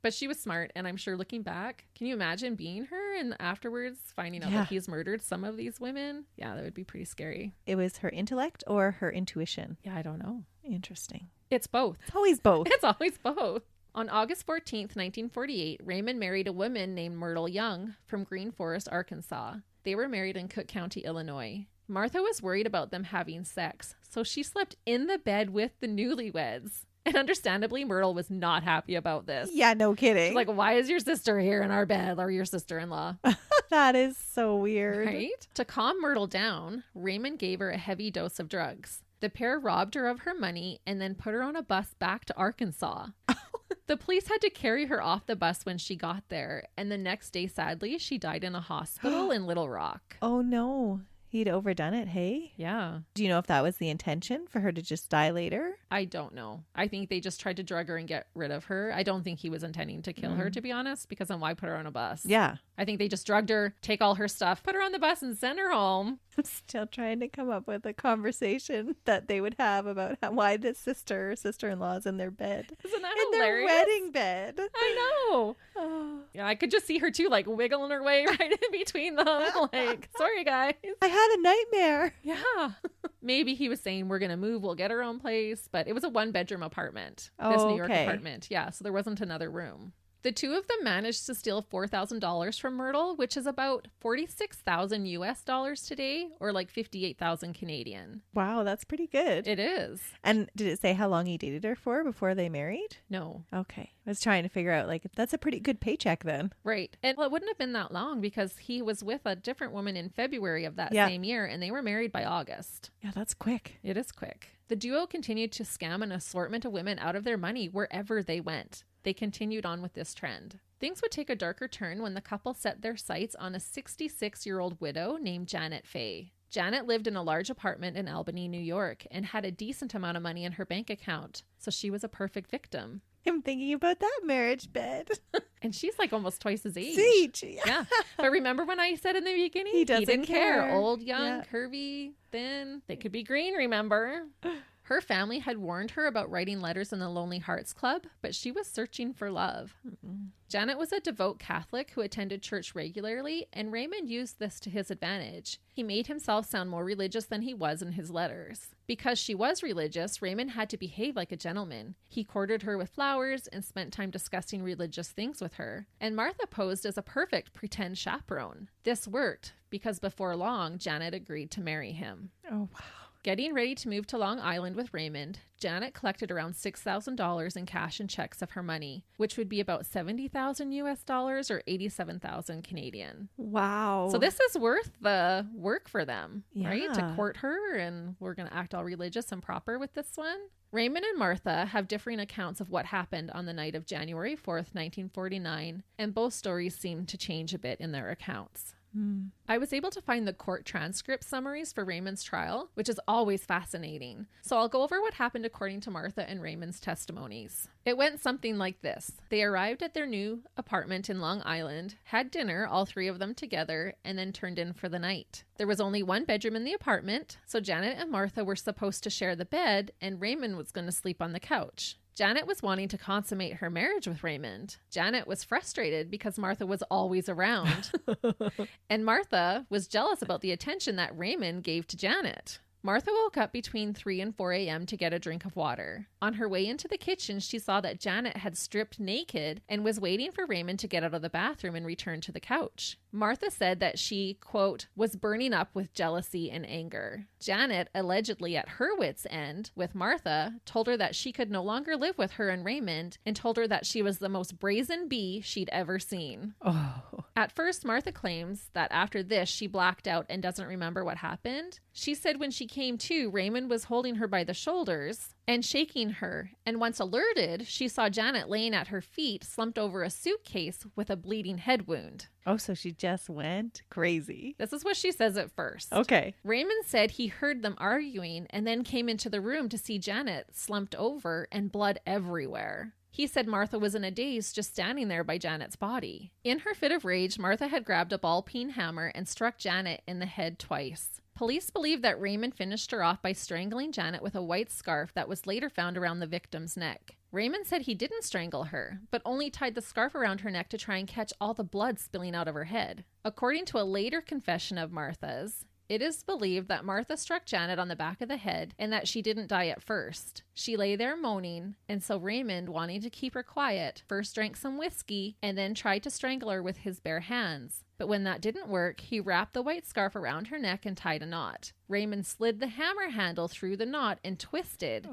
Speaker 1: But she was smart. And I'm sure looking back, can you imagine being her and afterwards finding out that he's murdered some of these women? Yeah, that would be pretty scary.
Speaker 2: It was her intellect or her intuition?
Speaker 1: Yeah, I don't know.
Speaker 2: Interesting.
Speaker 1: It's both.
Speaker 2: It's always both.
Speaker 1: It's always both. On August 14th, 1948, Raymond married a woman named Myrtle Young from Green Forest, Arkansas. They were married in Cook County, Illinois. Martha was worried about them having sex, so she slept in the bed with the newlyweds. And understandably, Myrtle was not happy about this.
Speaker 2: Yeah, no kidding.
Speaker 1: She's like, why is your sister here in our bed, or your sister-in-law?
Speaker 2: That is so weird.
Speaker 1: Right? To calm Myrtle down, Raymond gave her a heavy dose of drugs. The pair robbed her of her money and then put her on a bus back to Arkansas. The police had to carry her off the bus when she got there. And the next day, sadly, she died in a hospital in Little Rock.
Speaker 2: Oh, no. He'd overdone it, hey?
Speaker 1: Yeah.
Speaker 2: Do you know if that was the intention for her to just die later?
Speaker 1: I don't know. I think they just tried to drug her and get rid of her. I don't think he was intending to kill her, to be honest, because then why put her on a bus?
Speaker 2: Yeah.
Speaker 1: I think they just drugged her, take all her stuff, put her on the bus and send her home.
Speaker 2: I'm still trying to come up with a conversation that they would have about why the sister-in-law is in their bed.
Speaker 1: Isn't that
Speaker 2: in
Speaker 1: hilarious?
Speaker 2: Their wedding bed.
Speaker 1: I know.
Speaker 2: Oh.
Speaker 1: Yeah, I could just see her too, like wiggling her way right in between them. Like, sorry, guys.
Speaker 2: I had a nightmare.
Speaker 1: Yeah. Maybe he was saying, we're going to move, we'll get our own place. But it was a one-bedroom apartment, this New York apartment. Yeah, so there wasn't another room. The two of them managed to steal $4,000 from Myrtle, which is about 46,000 US dollars today, or like 58,000 Canadian.
Speaker 2: Wow, that's pretty good.
Speaker 1: It is.
Speaker 2: And did it say how long he dated her for before they married?
Speaker 1: No.
Speaker 2: Okay. I was trying to figure out, like, that's a pretty good paycheck then.
Speaker 1: Right. And it wouldn't have been that long because he was with a different woman in February of that same year, and they were married by August.
Speaker 2: Yeah, that's quick.
Speaker 1: It is quick. The duo continued to scam an assortment of women out of their money wherever they went. They continued on with this trend. Things would take a darker turn when the couple set their sights on a 66-year-old widow named Janet Fay. Janet lived in a large apartment in Albany, New York, and had a decent amount of money in her bank account, so she was a perfect victim.
Speaker 2: I'm thinking about that marriage bed.
Speaker 1: And she's like almost twice his age. Yeah. But remember when I said in the beginning?
Speaker 2: He didn't
Speaker 1: care. Old, young, curvy, thin. They could be green, remember? Her family had warned her about writing letters in the Lonely Hearts Club, but she was searching for love. Janet was a devout Catholic who attended church regularly, and Raymond used this to his advantage. He made himself sound more religious than he was in his letters. Because she was religious, Raymond had to behave like a gentleman. He courted her with flowers and spent time discussing religious things with her. And Martha posed as a perfect pretend chaperone. This worked because before long, Janet agreed to marry him.
Speaker 2: Oh, wow.
Speaker 1: Getting ready to move to Long Island with Raymond, Janet collected around $6,000 in cash and checks of her money, which would be about 70,000 US dollars or 87,000 Canadian.
Speaker 2: Wow.
Speaker 1: So this is worth the work for them, right? To court her, and we're going to act all religious and proper with this one. Raymond and Martha have differing accounts of what happened on the night of January 4th, 1949, and both stories seem to change a bit in their accounts. I was able to find the court transcript summaries for Raymond's trial, which is always fascinating. So I'll go over what happened according to Martha and Raymond's testimonies. It went something like this. They arrived at their new apartment in Long Island, had dinner, all three of them together, and then turned in for the night. There was only one bedroom in the apartment, so Janet and Martha were supposed to share the bed, and Raymond was going to sleep on the couch. Janet was wanting to consummate her marriage with Raymond. Janet was frustrated because Martha was always around. And Martha was jealous about the attention that Raymond gave to Janet. Martha woke up between 3 and 4 a.m. to get a drink of water. On her way into the kitchen, she saw that Janet had stripped naked and was waiting for Raymond to get out of the bathroom and return to the couch. Martha said that she, quote, was burning up with jealousy and anger. Janet, allegedly at her wit's end with Martha, told her that she could no longer live with her and Raymond, and told her that she was the most brazen bee she'd ever seen.
Speaker 2: Oh.
Speaker 1: At first, Martha claims that after this, she blacked out and doesn't remember what happened. She said when she came to, Raymond was holding her by the shoulders and shaking her, and once alerted, she saw Janet laying at her feet, slumped over a suitcase with a bleeding head wound.
Speaker 2: Oh, so she just went crazy.
Speaker 1: This is what she says at first.
Speaker 2: Okay.
Speaker 1: Raymond said he heard them arguing and then came into the room to see Janet slumped over and blood everywhere. He said Martha was in a daze just standing there by Janet's body. In her fit of rage, Martha had grabbed a ball-peen hammer and struck Janet in the head twice. Police believe that Raymond finished her off by strangling Janet with a white scarf that was later found around the victim's neck. Raymond said he didn't strangle her, but only tied the scarf around her neck to try and catch all the blood spilling out of her head. According to a later confession of Martha's, it is believed that Martha struck Janet on the back of the head and that she didn't die at first. She lay there moaning, and so Raymond, wanting to keep her quiet, first drank some whiskey and then tried to strangle her with his bare hands. But when that didn't work, he wrapped the white scarf around her neck and tied a knot. Raymond slid the hammer handle through the knot and twisted,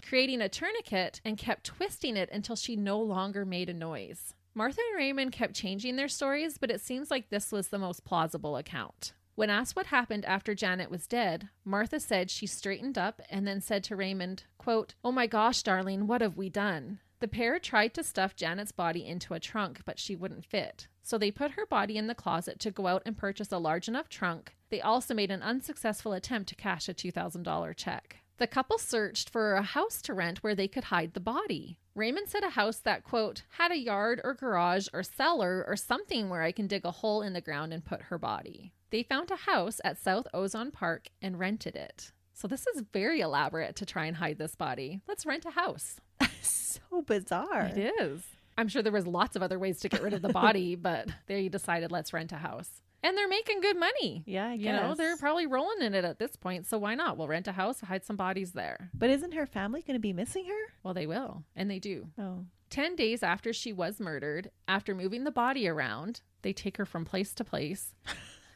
Speaker 1: creating a tourniquet, and kept twisting it until she no longer made a noise. Martha and Raymond kept changing their stories, but it seems like this was the most plausible account. When asked what happened after Janet was dead, Martha said she straightened up and then said to Raymond, quote, "Oh my gosh, darling, what have we done?" The pair tried to stuff Janet's body into a trunk, but she wouldn't fit. So they put her body in the closet to go out and purchase a large enough trunk. They also made an unsuccessful attempt to cash a $2,000 check. The couple searched for a house to rent where they could hide the body. Raymond said a house that, quote, had a yard or garage or cellar or something where I can dig a hole in the ground and put her body. They found a house at South Ozone Park and rented it. So this is very elaborate to try and hide this body. Let's rent a house.
Speaker 2: So bizarre.
Speaker 1: It is. I'm sure there was lots of other ways to get rid of the body, but they decided let's rent a house. And they're making good money.
Speaker 2: Yeah, I guess.
Speaker 1: You know, they're probably rolling in it at this point, so why not? We'll rent a house, hide some bodies there.
Speaker 2: But isn't her family going to be missing her?
Speaker 1: Well, they will, and they do.
Speaker 2: Oh.
Speaker 1: 10 days after she was murdered, after moving the body around, they take her from place to place.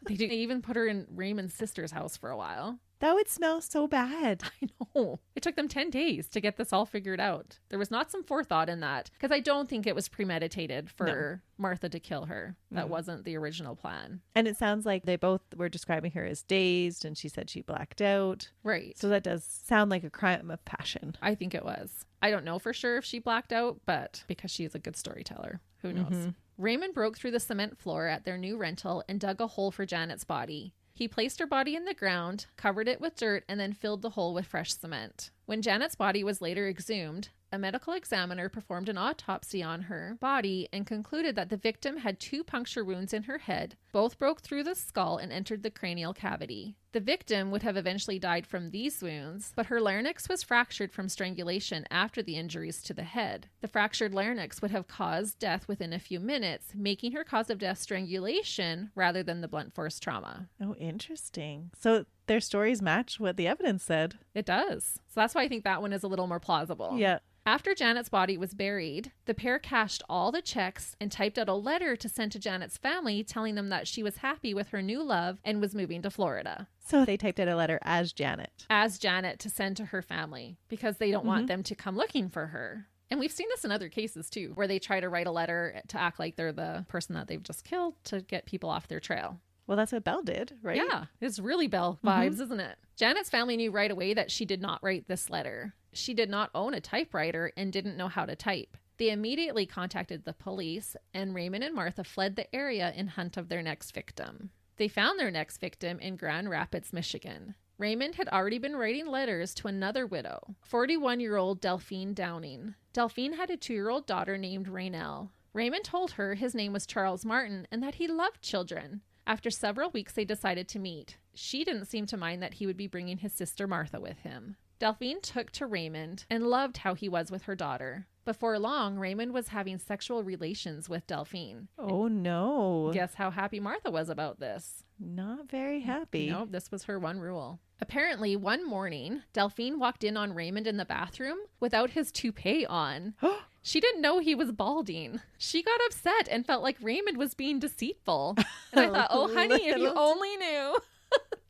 Speaker 1: They even put her in Raymond's sister's house for a while.
Speaker 2: That would smell so bad.
Speaker 1: I know. It took them 10 days to get this all figured out. There was not some forethought in that, because I don't think it was premeditated for Martha to kill her. That wasn't the original plan.
Speaker 2: And it sounds like they both were describing her as dazed, and she said she blacked out.
Speaker 1: Right.
Speaker 2: So that does sound like a crime of passion.
Speaker 1: I think it was. I don't know for sure if she blacked out, but because she's a good storyteller, who knows? Raymond broke through the cement floor at their new rental and dug a hole for Janet's body. He placed her body in the ground, covered it with dirt, and then filled the hole with fresh cement. When Janet's body was later exhumed, a medical examiner performed an autopsy on her body and concluded that the victim had 2 puncture wounds in her head. Both broke through the skull and entered the cranial cavity. The victim would have eventually died from these wounds, but her larynx was fractured from strangulation after the injuries to the head. The fractured larynx would have caused death within a few minutes, making her cause of death strangulation rather than the blunt force trauma.
Speaker 2: Oh, interesting. So their stories match what the evidence said.
Speaker 1: It does. So that's why I think that one is a little more plausible.
Speaker 2: Yeah.
Speaker 1: After Janet's body was buried, the pair cashed all the checks and typed out a letter to send to Janet's family telling them that she was happy with her new love and was moving to Florida.
Speaker 2: So they typed out a letter as Janet.
Speaker 1: As Janet to send to her family because they don't want them to come looking for her. And we've seen this in other cases too, where they try to write a letter to act like they're the person that they've just killed to get people off their trail.
Speaker 2: Well, that's what Belle did, right?
Speaker 1: Yeah, it's really Belle vibes, isn't it? Janet's family knew right away that she did not write this letter. She did not own a typewriter and didn't know how to type. They immediately contacted the police, and Raymond and Martha fled the area in hunt of their next victim. They found their next victim in Grand Rapids, Michigan. Raymond had already been writing letters to another widow, 41-year-old Delphine Downing. Delphine had a 2-year-old daughter named Raynell. Raymond told her his name was Charles Martin and that he loved children. After several weeks, they decided to meet. She didn't seem to mind that he would be bringing his sister Martha with him. Delphine took to Raymond and loved how he was with her daughter. Before long, Raymond was having sexual relations with Delphine.
Speaker 2: Oh, no.
Speaker 1: Guess how happy Martha was about this?
Speaker 2: Not very happy.
Speaker 1: No, this was her one rule. Apparently, one morning, Delphine walked in on Raymond in the bathroom without his toupee on. She didn't know he was balding. She got upset and felt like Raymond was being deceitful. And I thought, oh, honey, if you only knew.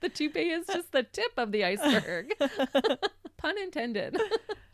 Speaker 1: The toupee is just the tip of the iceberg. Pun intended.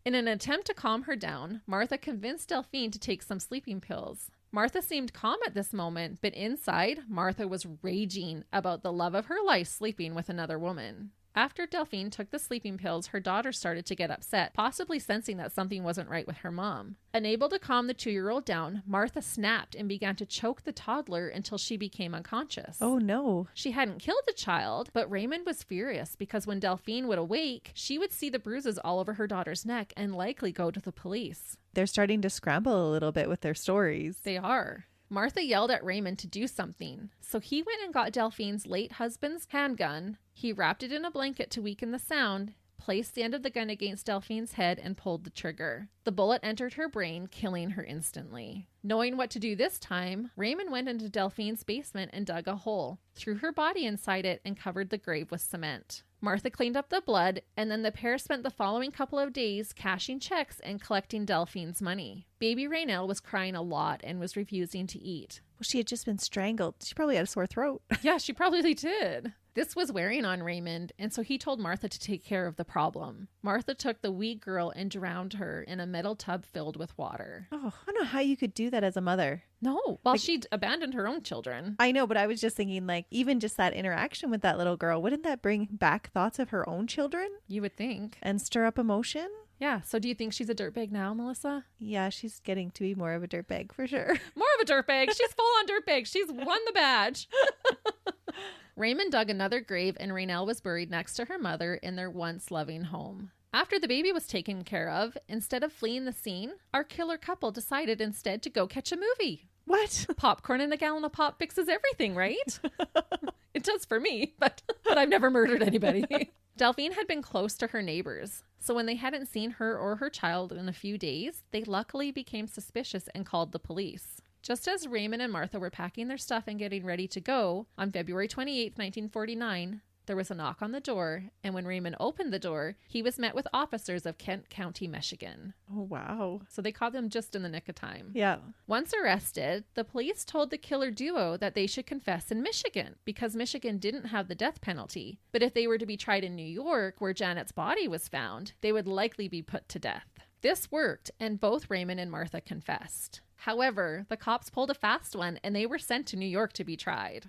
Speaker 1: In an attempt to calm her down, Martha convinced Delphine to take some sleeping pills. Martha seemed calm at this moment, but inside, Martha was raging about the love of her life sleeping with another woman. After Delphine took the sleeping pills, her daughter started to get upset, possibly sensing that something wasn't right with her mom. Unable to calm the 2-year-old down, Martha snapped and began to choke the toddler until she became unconscious.
Speaker 2: Oh, no.
Speaker 1: She hadn't killed the child, but Raymond was furious because when Delphine would awake, she would see the bruises all over her daughter's neck and likely go to the police.
Speaker 2: They're starting to scramble a little bit with their stories.
Speaker 1: They are. Martha yelled at Raymond to do something, so he went and got Delphine's late husband's handgun. He wrapped it in a blanket to weaken the sound, placed the end of the gun against Delphine's head, and pulled the trigger. The bullet entered her brain, killing her instantly. Knowing what to do this time, Raymond went into Delphine's basement and dug a hole, threw her body inside it, and covered the grave with cement. Martha cleaned up the blood, and then the pair spent the following couple of days cashing checks and collecting Delphine's money. Baby Raynell was crying a lot and was refusing to eat.
Speaker 2: Well, she had just been strangled. She probably had a sore throat.
Speaker 1: Yeah, she probably did. This was wearing on Raymond, and so he told Martha to take care of the problem. Martha took the wee girl and drowned her in a metal tub filled with water.
Speaker 2: Oh, I don't know how you could do that as a mother.
Speaker 1: No, well, she'd abandoned her own children.
Speaker 2: I know, but I was just thinking, like, even just that interaction with that little girl, wouldn't that bring back thoughts of her own children?
Speaker 1: You would think.
Speaker 2: And stir up emotion?
Speaker 1: Yeah, so do you think she's a dirtbag now, Melissa?
Speaker 2: Yeah, she's getting to be more of a dirtbag for sure.
Speaker 1: More of a dirtbag. She's full on dirtbag. She's won the badge. Raymond dug another grave and Raynell was buried next to her mother in their once loving home. After the baby was taken care of, instead of fleeing the scene, our killer couple decided instead to go catch a movie.
Speaker 2: What?
Speaker 1: Popcorn and a gallon of pop fixes everything, right? It does for me, but I've never murdered anybody. Delphine had been close to her neighbors, so when they hadn't seen her or her child in a few days, they luckily became suspicious and called the police. Just as Raymond and Martha were packing their stuff and getting ready to go, on February 28, 1949, there was a knock on the door, and when Raymond opened the door, he was met with officers of Kent County, Michigan.
Speaker 2: Oh, wow.
Speaker 1: So they caught them just in the nick of time.
Speaker 2: Yeah.
Speaker 1: Once arrested, the police told the killer duo that they should confess in Michigan because Michigan didn't have the death penalty. But if they were to be tried in New York, where Janet's body was found, they would likely be put to death. This worked, and both Raymond and Martha confessed. However, the cops pulled a fast one and they were sent to New York to be tried.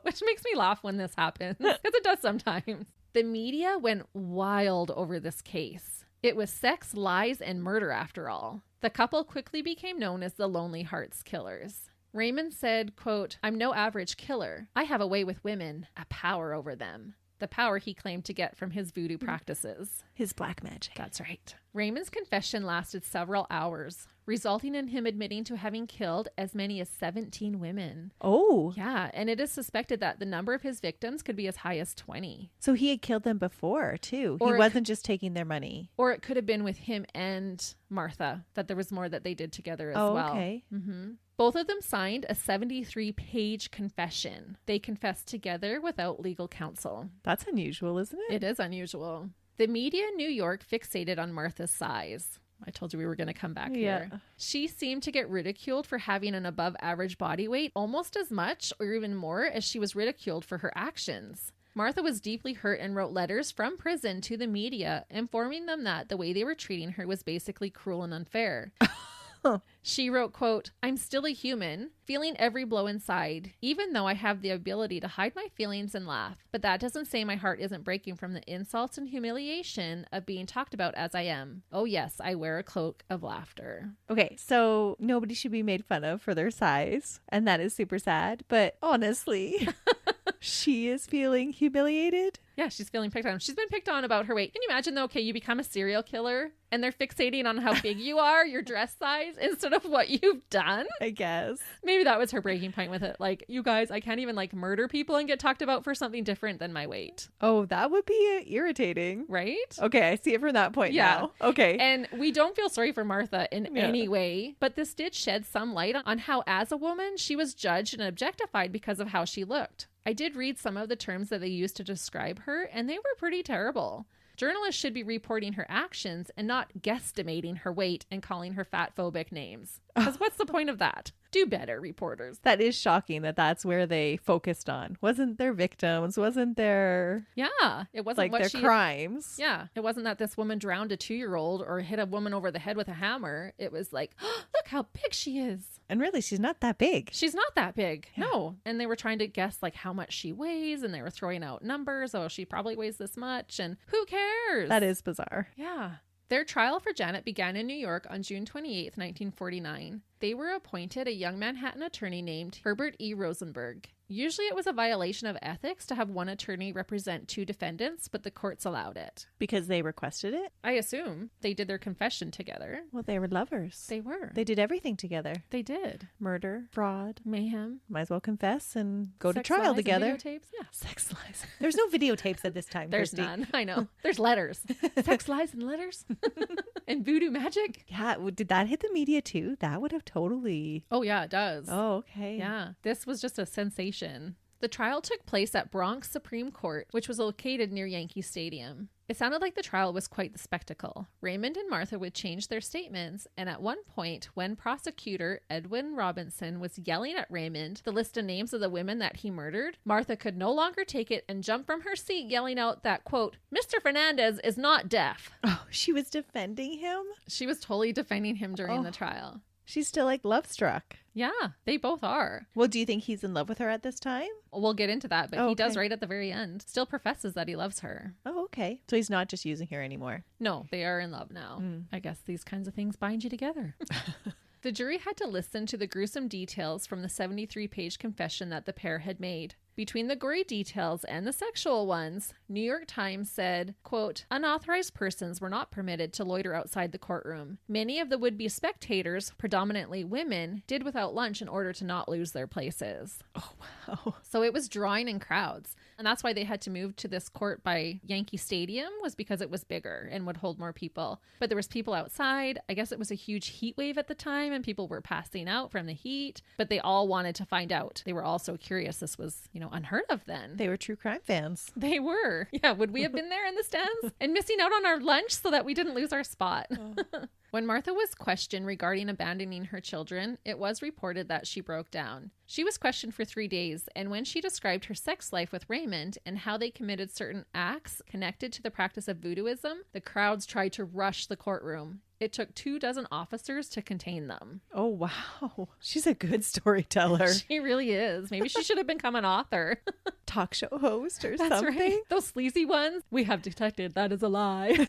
Speaker 1: Which makes me laugh when this happens, because it does sometimes. The media went wild over this case. It was sex, lies, and murder after all. The couple quickly became known as the Lonely Hearts Killers. Raymond said, quote, "I'm no average killer. I have a way with women, a power over them." The power he claimed to get from his voodoo practices.
Speaker 2: His black magic.
Speaker 1: That's right. Raymond's confession lasted several hours, resulting in him admitting to having killed as many as 17 women.
Speaker 2: Oh.
Speaker 1: Yeah, and it is suspected that the number of his victims could be as high as 20.
Speaker 2: So he had killed them before, too. He wasn't just taking their money.
Speaker 1: Or it could have been with him and Martha, that there was more that they did together as well.
Speaker 2: Okay.
Speaker 1: Mm-hmm. Both of them signed a 73-page confession. They confessed together without legal counsel.
Speaker 2: That's unusual, isn't it?
Speaker 1: It is unusual. The media in New York fixated on Martha's size. I told you we were going to come back here. She seemed to get ridiculed for having an above average body weight almost as much or even more as she was ridiculed for her actions. Martha was deeply hurt and wrote letters from prison to the media informing them that the way they were treating her was basically cruel and unfair. She wrote, quote, "I'm still a human, feeling every blow inside, even though I have the ability to hide my feelings and laugh. But that doesn't say my heart isn't breaking from the insults and humiliation of being talked about as I am. Oh yes, I wear a cloak of laughter."
Speaker 2: Okay, so nobody should be made fun of for their size, and that is super sad. But honestly, she is feeling humiliated.
Speaker 1: Yeah, she's feeling picked on. She's been picked on about her weight. Can you imagine though, okay, you become a serial killer and they're fixating on how big you are, your dress size, instead of what you've done?
Speaker 2: I guess.
Speaker 1: Maybe that was her breaking point with it. Like, you guys, I can't even like murder people and get talked about for something different than my weight.
Speaker 2: Oh, that would be irritating.
Speaker 1: Right?
Speaker 2: Okay, I see it from that point now. Okay.
Speaker 1: And we don't feel sorry for Martha in any way, but this did shed some light on how as a woman, she was judged and objectified because of how she looked. I did read some of the terms that they used to describe her, and they were pretty terrible. Journalists should be reporting her actions and not guesstimating her weight and calling her fat-phobic names. Because what's the point of that? Do better, reporters.
Speaker 2: That is shocking that that's where they focused on. Wasn't their victims? Wasn't their...
Speaker 1: Yeah. It wasn't
Speaker 2: like
Speaker 1: what
Speaker 2: their crimes.
Speaker 1: Yeah. It wasn't that this woman drowned a 2-year-old or hit a woman over the head with a hammer. It was like, oh, look how big she is.
Speaker 2: And really, she's not that big.
Speaker 1: She's not that big. Yeah. No. And they were trying to guess like how much she weighs, and they were throwing out numbers. Oh, she probably weighs this much. And who cares?
Speaker 2: That is bizarre.
Speaker 1: Yeah. Their trial for Janet began in New York on June 28th, 1949. They were appointed a young Manhattan attorney named Herbert E. Rosenberg. Usually it was a violation of ethics to have one attorney represent 2 defendants, but the courts allowed it.
Speaker 2: Because they requested it?
Speaker 1: I assume. They did their confession together.
Speaker 2: Well, they were lovers.
Speaker 1: They were.
Speaker 2: They did everything together.
Speaker 1: They did.
Speaker 2: Murder, fraud,
Speaker 1: mayhem.
Speaker 2: Might as well confess and go
Speaker 1: Sex
Speaker 2: to trial
Speaker 1: lies
Speaker 2: together.
Speaker 1: And videotapes? Yeah.
Speaker 2: Sex lies. There's no videotapes at this time,
Speaker 1: There's
Speaker 2: Christy.
Speaker 1: none. I know. There's letters. Sex lies and letters. And voodoo magic.
Speaker 2: Yeah. Did that hit the media too? That would have totally...
Speaker 1: Oh, yeah, it does.
Speaker 2: Oh, okay.
Speaker 1: Yeah. This was just a sensation. The trial took place at Bronx Supreme Court, which was located near Yankee Stadium. It sounded like the trial was quite the spectacle. Raymond and Martha would change their statements, and at one point, when prosecutor Edwin Robinson was yelling at Raymond the list of names of the women that he murdered, Martha could no longer take it and jumped from her seat yelling out that, quote, "Mr. Fernandez is not deaf."
Speaker 2: Oh, she was defending him?
Speaker 1: She was totally defending him during the trial.
Speaker 2: She's still like love struck.
Speaker 1: Yeah, they both are.
Speaker 2: Well, do you think he's in love with her at this time?
Speaker 1: We'll get into that, but he does right at the very end. Still professes that he loves her.
Speaker 2: Oh, okay. So he's not just using her anymore.
Speaker 1: No, they are in love now. I guess these kinds of things bind you together. The jury had to listen to the gruesome details from the 73-page confession that the pair had made. Between the gory details and the sexual ones, New York Times said, quote, "Unauthorized persons were not permitted to loiter outside the courtroom. Many of the would-be spectators, predominantly women, did without lunch in order to not lose their places."
Speaker 2: Oh, wow.
Speaker 1: So it was drawing in crowds. And that's why they had to move to this court by Yankee Stadium, was because it was bigger and would hold more people. But there was people outside. I guess it was a huge heat wave at the time and people were passing out from the heat. But they all wanted to find out. They were all so curious. This was, unheard of then.
Speaker 2: They were true crime fans.
Speaker 1: They were. Yeah. Would we have been there in the stands and missing out on our lunch so that we didn't lose our spot? When Martha was questioned regarding abandoning her children, it was reported that she broke down. She was questioned for 3 days, and when she described her sex life with Raymond and how they committed certain acts connected to the practice of voodooism, the crowds tried to rush the courtroom. It took 24 officers to contain them.
Speaker 2: Oh, wow. She's a good storyteller.
Speaker 1: She really is. Maybe she should have become an author.
Speaker 2: Talk show host or
Speaker 1: That's
Speaker 2: something.
Speaker 1: Right. Those sleazy ones. We have detected that is a lie.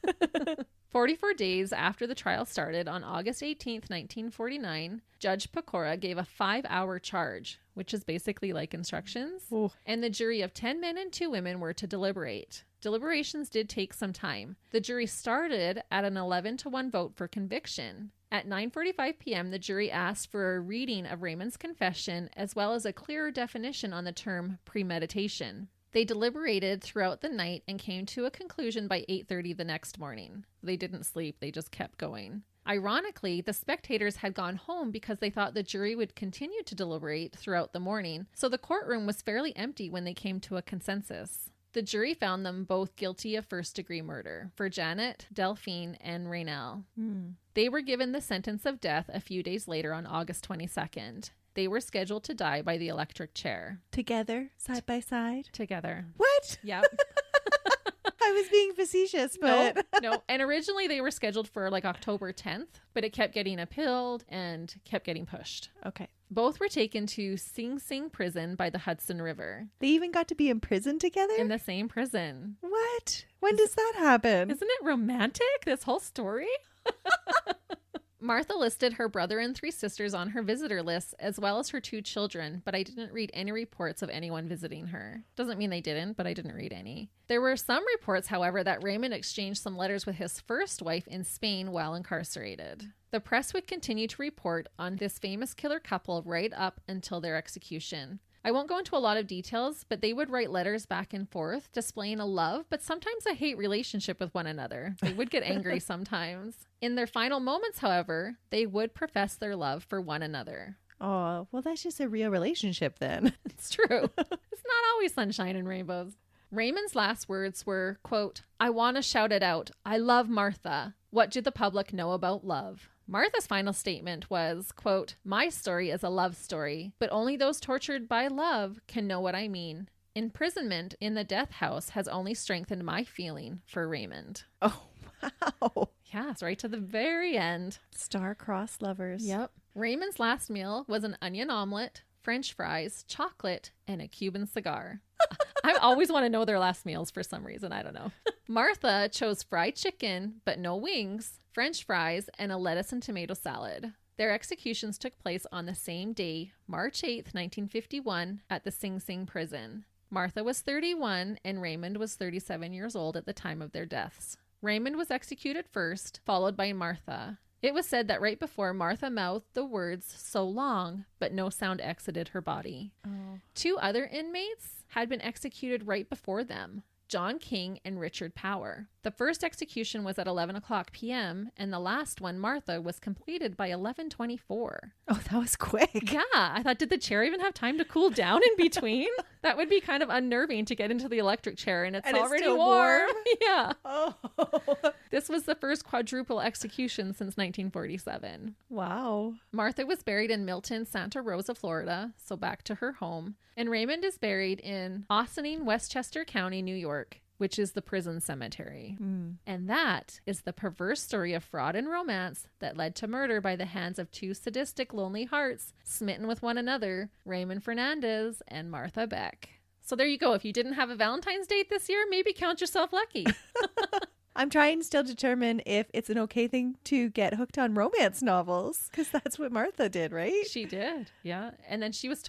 Speaker 1: 44 days after the trial started, on August 18th, 1949, Judge Pecora gave a 5-hour charge, which is basically like instructions.
Speaker 2: Ooh.
Speaker 1: And the jury of 10 men and 2 women were to deliberate. Deliberations did take some time. The jury started at an 11-1 vote for conviction. At 9:45 p.m., the jury asked for a reading of Raymond's confession, as well as a clearer definition on the term premeditation. They deliberated throughout the night and came to a conclusion by 8:30 the next morning. They didn't sleep. They just kept going. Ironically, the spectators had gone home because they thought the jury would continue to deliberate throughout the morning, so the courtroom was fairly empty when they came to a consensus. The jury found them both guilty of first-degree murder for Janet, Delphine, and Raynell. They were given the sentence of death a few days later on August 22nd. They were scheduled to die by the electric chair.
Speaker 2: Together, side by side?
Speaker 1: Together.
Speaker 2: What?
Speaker 1: Yep.
Speaker 2: I was being facetious, but...
Speaker 1: No. And originally they were scheduled for like October 10th, but it kept getting appealed and kept getting pushed.
Speaker 2: Okay.
Speaker 1: Both were taken to Sing Sing prison by the Hudson River.
Speaker 2: They even got to be in prison together?
Speaker 1: In the same prison.
Speaker 2: What? When does that happen?
Speaker 1: Isn't it romantic, this whole story? Martha listed her brother and 3 sisters on her visitor list, as well as her 2 children, but I didn't read any reports of anyone visiting her. Doesn't mean they didn't, but I didn't read any. There were some reports, however, that Raymond exchanged some letters with his first wife in Spain while incarcerated. The press would continue to report on this famous killer couple right up until their execution. I won't go into a lot of details, but they would write letters back and forth, displaying a love, but sometimes a hate relationship with one another. They would get angry sometimes. In their final moments, however, they would profess their love for one another.
Speaker 2: Oh, well, that's just a real relationship then.
Speaker 1: It's true. It's not always sunshine and rainbows. Raymond's last words were, quote, "I want to shout it out. I love Martha. What do the public know about love?" Martha's final statement was, quote, "My story is a love story, but only those tortured by love can know what I mean. Imprisonment in the death house has only strengthened my feeling for Raymond."
Speaker 2: Oh, wow.
Speaker 1: Yeah, it's right to the very end.
Speaker 2: Star-crossed lovers.
Speaker 1: Yep. Raymond's last meal was an onion omelet, French fries, chocolate, and a Cuban cigar. I always want to know their last meals for some reason. I don't know. Martha chose fried chicken, but no wings, French fries, and a lettuce and tomato salad. Their executions took place on the same day, March 8th, 1951, at the Sing Sing prison. Martha was 31 and Raymond was 37 years old at the time of their deaths. Raymond was executed first, followed by Martha. It was said that right before Martha mouthed the words "so long," but no sound exited her body.
Speaker 2: Oh.
Speaker 1: 2 other inmates had been executed right before them, John King and Richard Power. The first execution was at 11:00 p.m. and the last one, Martha, was completed by 11:24.
Speaker 2: Oh, that was quick.
Speaker 1: Yeah, I thought, did the chair even have time to cool down in between? That would be kind of unnerving to get into the electric chair and it's already
Speaker 2: still
Speaker 1: warm. Yeah.
Speaker 2: Oh.
Speaker 1: This was the first quadruple execution since 1947.
Speaker 2: Wow.
Speaker 1: Martha was buried in Milton, Santa Rosa, Florida, so back to her home. And Raymond is buried in Ossining, Westchester County, New York, which is the prison cemetery. And that is the perverse story of fraud and romance that led to murder by the hands of 2 sadistic, lonely hearts smitten with one another, Raymond Fernandez and Martha Beck. So there you go. If you didn't have a Valentine's date this year, maybe count yourself lucky.
Speaker 2: I'm trying to still determine if it's an okay thing to get hooked on romance novels, because that's what Martha did, right?
Speaker 1: She did. Yeah. And then she was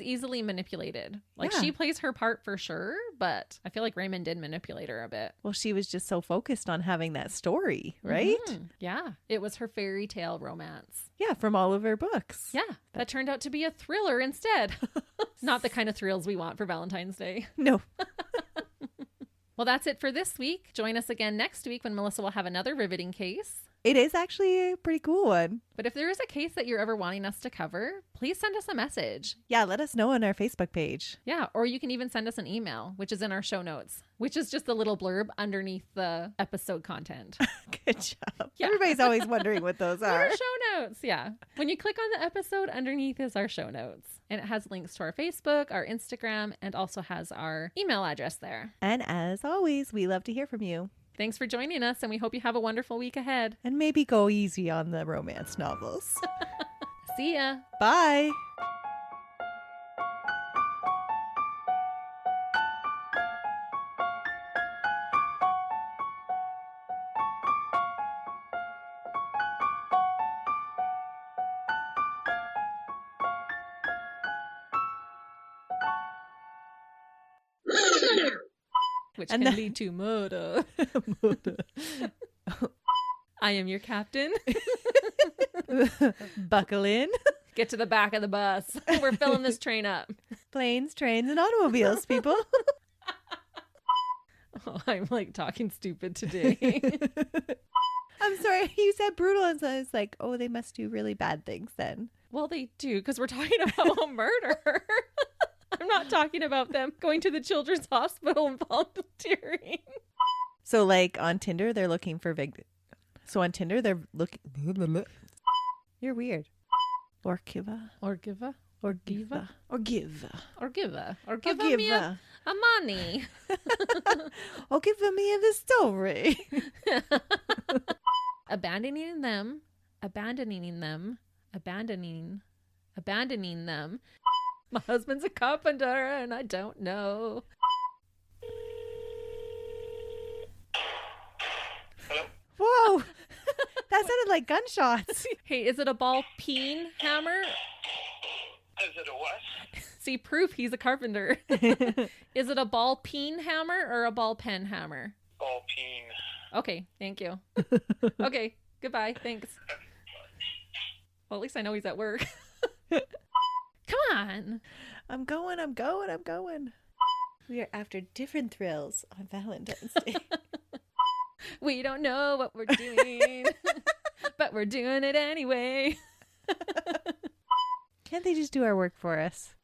Speaker 1: easily manipulated. Like
Speaker 2: Yeah.
Speaker 1: she plays her part for sure, but I feel like Raymond did manipulate her a bit.
Speaker 2: Well, she was just so focused on having that story, right?
Speaker 1: Mhm. Yeah. It was her fairy tale romance.
Speaker 2: Yeah, from all of her books.
Speaker 1: Yeah. That turned out to be a thriller instead. Not the kind of thrills we want for Valentine's Day.
Speaker 2: No.
Speaker 1: Well, that's it for this week. Join us again next week when Melissa will have another riveting case.
Speaker 2: It is actually a pretty cool one.
Speaker 1: But if there is a case that you're ever wanting us to cover, please send us a message.
Speaker 2: Yeah, let us know on our Facebook page.
Speaker 1: Yeah, or you can even send us an email, which is in our show notes, which is just a little blurb underneath the episode content.
Speaker 2: Good job.
Speaker 1: Yeah.
Speaker 2: Everybody's always wondering what those
Speaker 1: What
Speaker 2: are.
Speaker 1: are show notes? Yeah. When you click on the episode, underneath is our show notes. And it has links to our Facebook, our Instagram, and also has our email address there.
Speaker 2: And as always, we love to hear from you.
Speaker 1: Thanks for joining us, and we hope you have a wonderful week ahead.
Speaker 2: And maybe go easy on the romance novels.
Speaker 1: See ya.
Speaker 2: Bye.
Speaker 1: Which
Speaker 2: And
Speaker 1: can
Speaker 2: then-
Speaker 1: lead to murder. I am your captain.
Speaker 2: Buckle in.
Speaker 1: Get to the back of the bus. We're filling this train up.
Speaker 2: Planes, trains, and automobiles, people.
Speaker 1: Oh, I'm like talking stupid today.
Speaker 2: I'm sorry. You said brutal, and so I was like, oh, they must do really bad things then.
Speaker 1: Well, they do, because we're talking about a murder. I'm not talking about them going to the children's hospital and volunteering.
Speaker 2: So, like, on Tinder, they're looking for victims. So on Tinder, they're looking... You're weird. Or give me
Speaker 1: money.
Speaker 2: Or give me the story.
Speaker 1: Abandoning them. My husband's a carpenter and I don't know.
Speaker 3: Hello?
Speaker 2: Whoa. That sounded like gunshots.
Speaker 1: Hey, is it a ball peen hammer?
Speaker 3: Is it a what?
Speaker 1: See, proof he's a carpenter. Is it a ball peen hammer or a ball pen hammer?
Speaker 3: Ball peen.
Speaker 1: Okay, thank you. Okay, goodbye. Thanks. Well, at least I know he's at work. Come on.
Speaker 2: I'm going. We are after different thrills on Valentine's Day.
Speaker 1: We don't know what we're doing, but we're doing it anyway.
Speaker 2: Can't they just do our work for us?